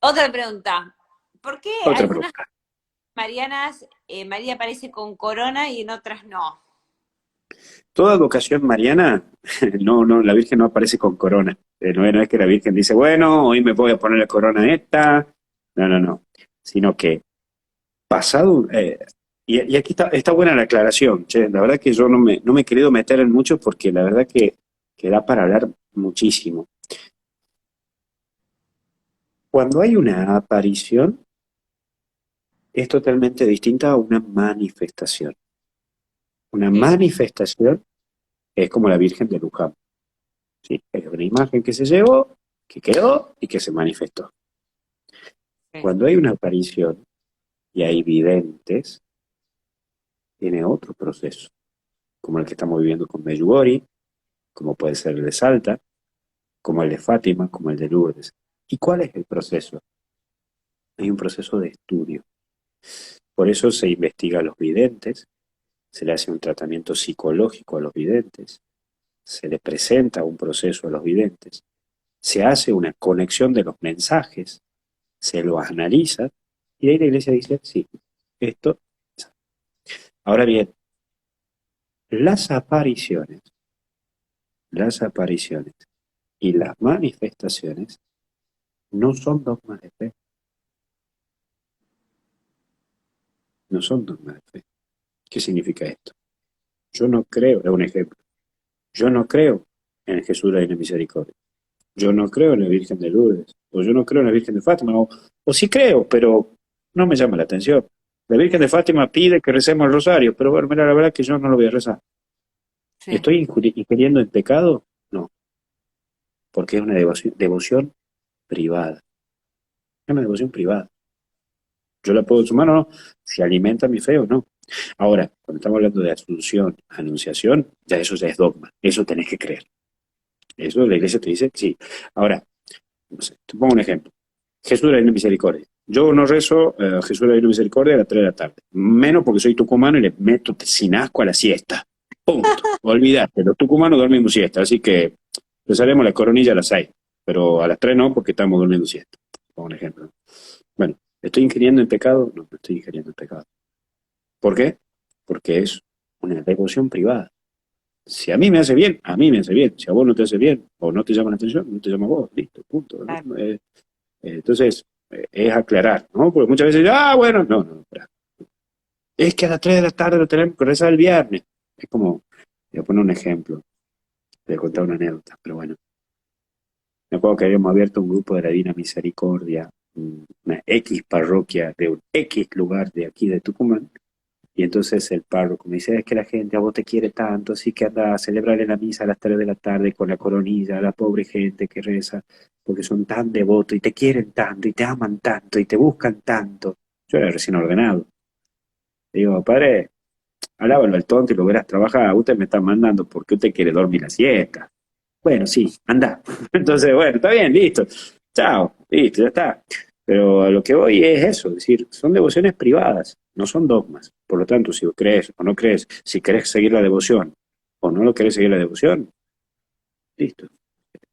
otra pregunta. ¿Por qué Otra algunas pregunta. marianas, María aparece con corona y en otras no? Toda vocación mariana, no, la Virgen no aparece con corona. No es que la Virgen dice, bueno, hoy me voy a poner la corona esta. No. Sino que pasado, y aquí está buena la aclaración, che. La verdad que yo no me he querido meter en mucho porque la verdad que da para hablar muchísimo. Cuando hay una aparición, es totalmente distinta a una manifestación. Una Sí, manifestación es como la Virgen de Luján. ¿Sí? Es una imagen que se llevó, que quedó y que se manifestó. sí. Cuando hay una aparición y hay videntes, tiene otro proceso, como el que estamos viviendo con Medjugorje, como puede ser el de Salta, como el de Fátima, como el de Lourdes. ¿Y cuál es el proceso? Hay un proceso de estudio. Por eso se investiga a los videntes, se le hace un tratamiento psicológico a los videntes, se le presenta un proceso a los videntes, se hace una conexión de los mensajes, se los analiza y de ahí la iglesia dice, sí, esto. Ahora bien, las apariciones, las apariciones y las manifestaciones no son dogmas de fe, no son dogmas de fe. ¿Qué significa esto? Yo no creo, es un ejemplo, yo no creo en el Jesús de la Misericordia, yo no creo en la Virgen de Lourdes, o yo no creo en la Virgen de Fátima, o sí creo, pero no me llama la atención. La Virgen de Fátima pide que recemos el rosario, pero bueno, mira, la verdad es que yo no lo voy a rezar. Sí. ¿Estoy incurriendo en pecado? No, porque es una devoción privada. Es una devoción privada. Yo la puedo sumar o no, si alimenta mi fe o no. Ahora, cuando estamos hablando de asunción, anunciación, ya eso ya es dogma, eso tenés que creer. Eso la iglesia te dice, sí. Ahora, no sé, te pongo un ejemplo. Jesús de la Divina Misericordia. Yo no rezo Jesús de la Divina Misericordia a las 3 de la tarde. Menos porque soy tucumano y le meto sin asco a la siesta. Punto. Olvídate, los tucumanos dormimos siesta, así que rezaremos la coronilla a las 6. Pero a las 3 no, porque estamos durmiendo siesta. Pongo un ejemplo. Bueno, ¿estoy ingiriendo en pecado? No, no estoy ingiriendo en pecado. ¿Por qué? Porque es una devoción privada. Si a mí me hace bien, a mí me hace bien. Si a vos no te hace bien o no te llama la atención, no te llama a vos. Listo, punto. Claro. ¿No? Entonces, es aclarar, ¿no? Porque muchas veces, bueno, no, espera. Es que a las 3 de la tarde lo tenemos que rezar el viernes. Es como, voy a poner un ejemplo, voy a contar una anécdota, pero bueno. Me acuerdo que habíamos abierto un grupo de la Divina Misericordia, una X parroquia de un X lugar de aquí de Tucumán, y entonces el párroco me dice, es que la gente a vos te quiere tanto, así que anda a celebrarle la misa a las 3 de la tarde con la coronilla, a la pobre gente que reza, porque son tan devotos y te quieren tanto y te aman tanto y te buscan tanto. Yo era recién ordenado. Le digo, padre, alábalo al tonto y lo verás trabajar, usted me está mandando porque usted quiere dormir la siesta. Bueno, sí, anda. Entonces, bueno, está bien, listo. Chao, listo, ya está. Pero a lo que voy es eso, es decir, son devociones privadas, no son dogmas. Por lo tanto, si crees o no crees, si querés seguir la devoción o no lo querés seguir la devoción, listo.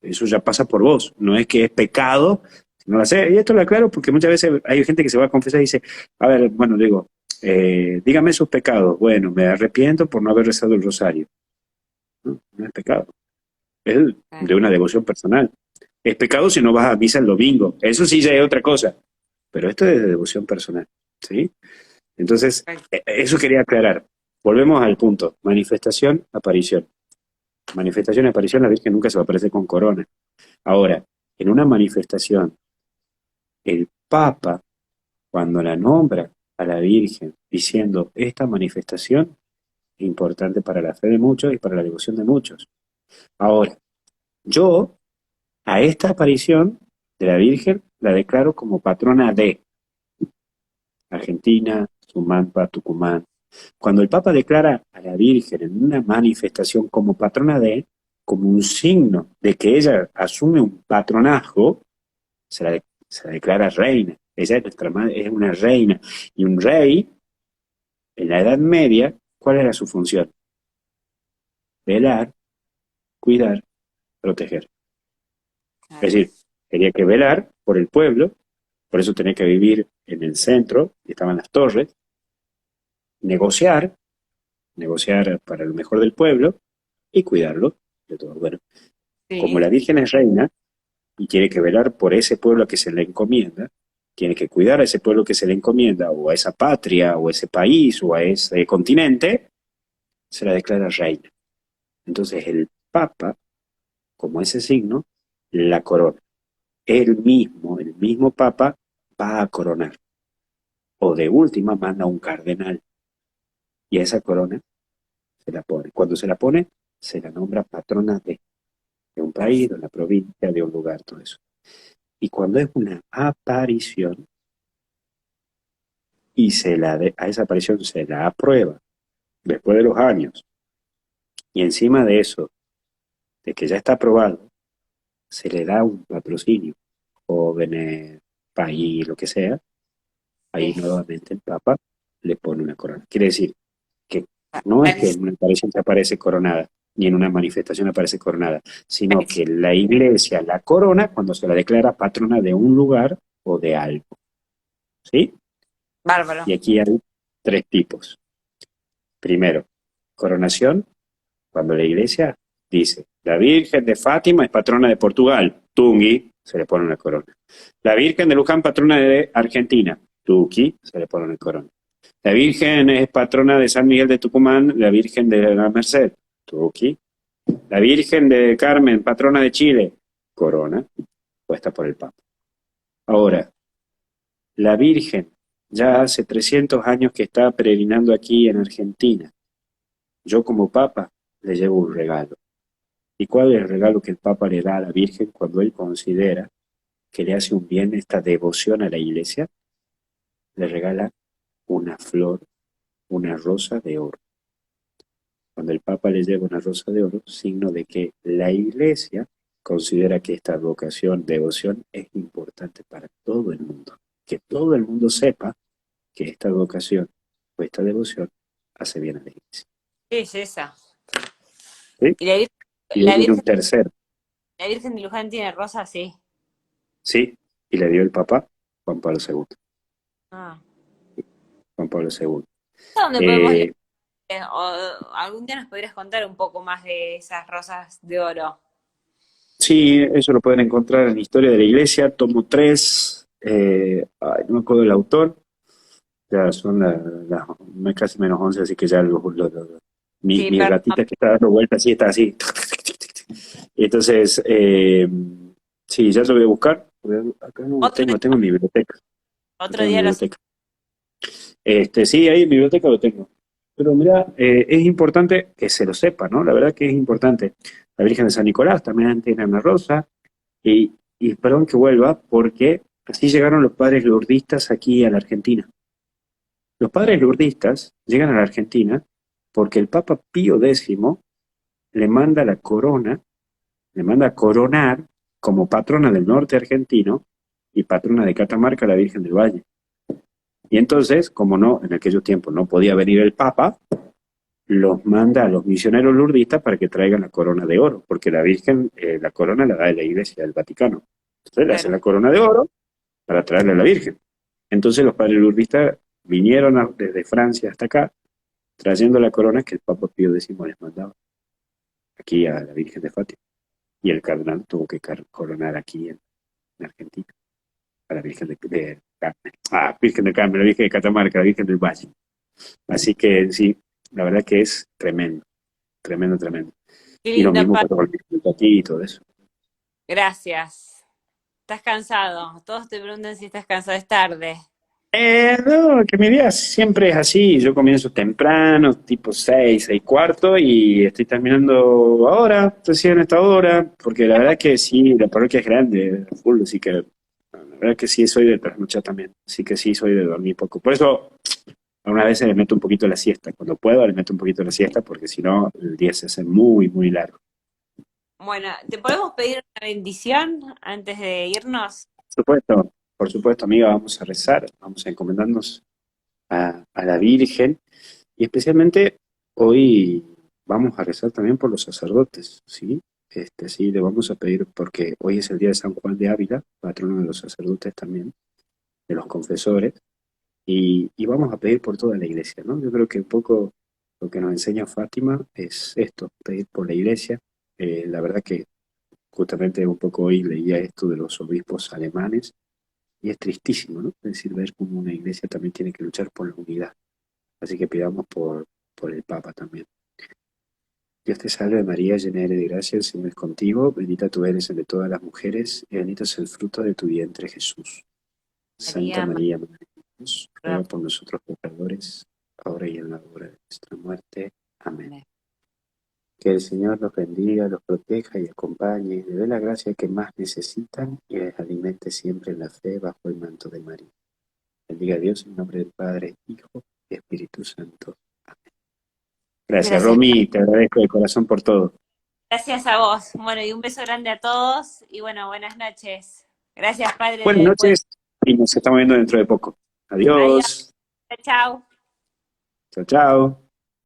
Eso ya pasa por vos. No es que es pecado, no lo sé. Y esto lo aclaro porque muchas veces hay gente que se va a confesar y dice, a ver, bueno, digo, dígame sus pecados. Bueno, me arrepiento por no haber rezado el rosario. No, no es pecado. Es de una devoción personal. Es pecado si no vas a misa el domingo. Eso sí ya es otra cosa. Pero esto es de devoción personal, ¿sí? Entonces, eso quería aclarar. Volvemos al punto. Manifestación, aparición. Manifestación, aparición, la Virgen nunca se va a aparecer con corona. Ahora, en una manifestación, el Papa, cuando la nombra a la Virgen, diciendo, esta manifestación es importante para la fe de muchos y para la devoción de muchos. Ahora, yo a esta aparición de la Virgen la declaro como patrona de Argentina, Sumampa, Tucumán. Cuando el Papa declara a la Virgen en una manifestación como patrona de, como un signo de que ella asume un patronazgo, se la declara reina. Ella es nuestra madre, es una reina. Y un rey, en la Edad Media, ¿cuál era su función? Velar, cuidar, proteger. Es decir, tenía que velar por el pueblo, por eso tenía que vivir en el centro, y estaban las torres, negociar, negociar para lo mejor del pueblo y cuidarlo de todo. Bueno, como Sí. la Virgen es reina y tiene que velar por ese pueblo que se le encomienda, tiene que cuidar a ese pueblo que se le encomienda, o a esa patria, o a ese país, o a ese continente, se la declara reina. Entonces el Papa, como ese signo, la corona. El mismo Papa, va a coronar. O de última manda un cardenal. Y a esa corona se la pone. Cuando se la pone, se la nombra patrona de un país, de una provincia, de un lugar, todo eso. Y cuando es una aparición, y a esa aparición se la aprueba después de los años, y encima de eso, de que ya está aprobado, se le da un patrocinio, jóvenes, país, lo que sea, ahí Sí. nuevamente el Papa le pone una corona. Quiere decir que no es que en una aparición se aparece coronada, ni en una manifestación aparece coronada, sino que la iglesia la corona cuando se la declara patrona de un lugar o de algo. ¿Sí? Bárbaro. Y aquí hay tres tipos. Primero, coronación, cuando la iglesia dice, la Virgen de Fátima es patrona de Portugal, Tungi, se le pone una corona. La Virgen de Luján, patrona de Argentina, Tuqui, se le pone una corona. La Virgen es patrona de San Miguel de Tucumán, la Virgen de la Merced, Tuqui. La Virgen de Carmen, patrona de Chile, corona, puesta por el Papa. Ahora, la Virgen ya hace 300 años que está peregrinando aquí en Argentina. Yo como Papa le llevo un regalo. ¿Y cuál es el regalo que el Papa le da a la Virgen cuando él considera que le hace un bien esta devoción a la Iglesia? Le regala una flor, una rosa de oro. Cuando el Papa le lleva una rosa de oro, signo de que la Iglesia considera que esta vocación, devoción, es importante para todo el mundo. Que todo el mundo sepa que esta vocación o esta devoción hace bien a la Iglesia. ¿Qué es esa? ¿Sí? Y la Virgen, Y ahí la viene un Virgen, tercer, la Virgen de Luján tiene rosa, sí. ¿sí? Y le dio el Papa Juan Pablo II. Ah. Juan Pablo II. ¿Dónde podemos leer? Eh, O algún día nos podrías contar un poco más de esas rosas de oro. sí, eso lo pueden encontrar en Historia de la Iglesia, tomo 3. No me acuerdo del autor, ya son casi menos 11, así que ya Sí, mi perdón. gatita que está dando vueltas, sí, está así. Entonces, sí, ya lo voy a buscar. Acá no lo Otro, tengo en mi biblioteca. Lo otro tengo en día mi los... biblioteca. Sí, ahí en mi biblioteca lo tengo. Pero mira, es importante que se lo sepa, ¿no? La verdad que es importante. La Virgen de San Nicolás también tiene una rosa. Y perdón que vuelva, porque así llegaron los padres lourdistas aquí a la Argentina. Los padres lourdistas llegan a la Argentina porque el Papa Pío X le manda la corona, le manda a coronar como patrona del norte argentino y patrona de Catamarca a la Virgen del Valle. Y entonces, como no, en aquellos tiempos no podía venir el Papa, los manda a los misioneros lourdistas para que traigan la corona de oro, porque la Virgen, la corona la da de la Iglesia del Vaticano. Entonces le hacen Claro. la corona de oro para traerle a la Virgen. Entonces los padres lourdistas vinieron desde Francia hasta acá, trayendo la corona que el Papa Pío X les mandaba aquí a la Virgen de Fátima. y el cardenal tuvo que coronar aquí en Argentina, a la Virgen de Carmen. Ah, Virgen de Carmen, la Virgen de Catamarca, la Virgen del Valle. Así que sí, la verdad que es tremendo, tremendo, tremendo. Qué Y lo linda, mismo Pablo. con el aquí y todo eso. Gracias. ¿Estás cansado? Todos te preguntan si estás cansado. Es tarde. No, que mi día siempre es así. Yo comienzo temprano, tipo 6, 6:15, y estoy terminando ahora, recién a esta hora, porque la verdad que sí, la parroquia es grande, full, así que la verdad que sí soy de trasnochar también, así que sí soy de dormir poco. Por eso, algunas veces le meto un poquito la siesta. Cuando puedo, le meto un poquito la siesta, porque si no, el día se hace muy, muy largo. Bueno, ¿te podemos pedir una bendición antes de irnos? Por supuesto, amiga, vamos a rezar, vamos a encomendarnos a la Virgen. Y especialmente hoy vamos a rezar también por los sacerdotes, ¿sí? Sí, le vamos a pedir, porque hoy es el día de San Juan de Ávila, patrono de los sacerdotes también, de los confesores, y vamos a pedir por toda la iglesia, ¿no? Yo creo que un poco lo que nos enseña Fátima es esto, pedir por la iglesia. La verdad que justamente un poco hoy leía esto de los obispos alemanes, y es tristísimo, ¿no? Es decir, ver cómo una iglesia también tiene que luchar por la unidad. Así que pidamos por el Papa también. Dios te salve María, llena eres de gracia, el Señor es contigo, bendita tú eres entre todas las mujeres, y bendito es el fruto de tu vientre Jesús. Santa María, María, Madre de Dios, ruega María. por nosotros pecadores, ahora y en la hora de nuestra muerte. Amén. Que el Señor los bendiga, los proteja y acompañe, le dé la gracia que más necesitan y les alimente siempre en la fe bajo el manto de María. Bendiga a Dios en nombre del Padre, Hijo y Espíritu Santo. Amén. Gracias, Gracias. Romy, te agradezco de corazón por todo. Gracias a vos. Bueno, y un beso grande a todos. Y bueno, buenas noches. Gracias, Padre Buenas del Pueblo. noches y nos estamos viendo dentro de poco. Adiós. Adiós. Chao. Chao, chao.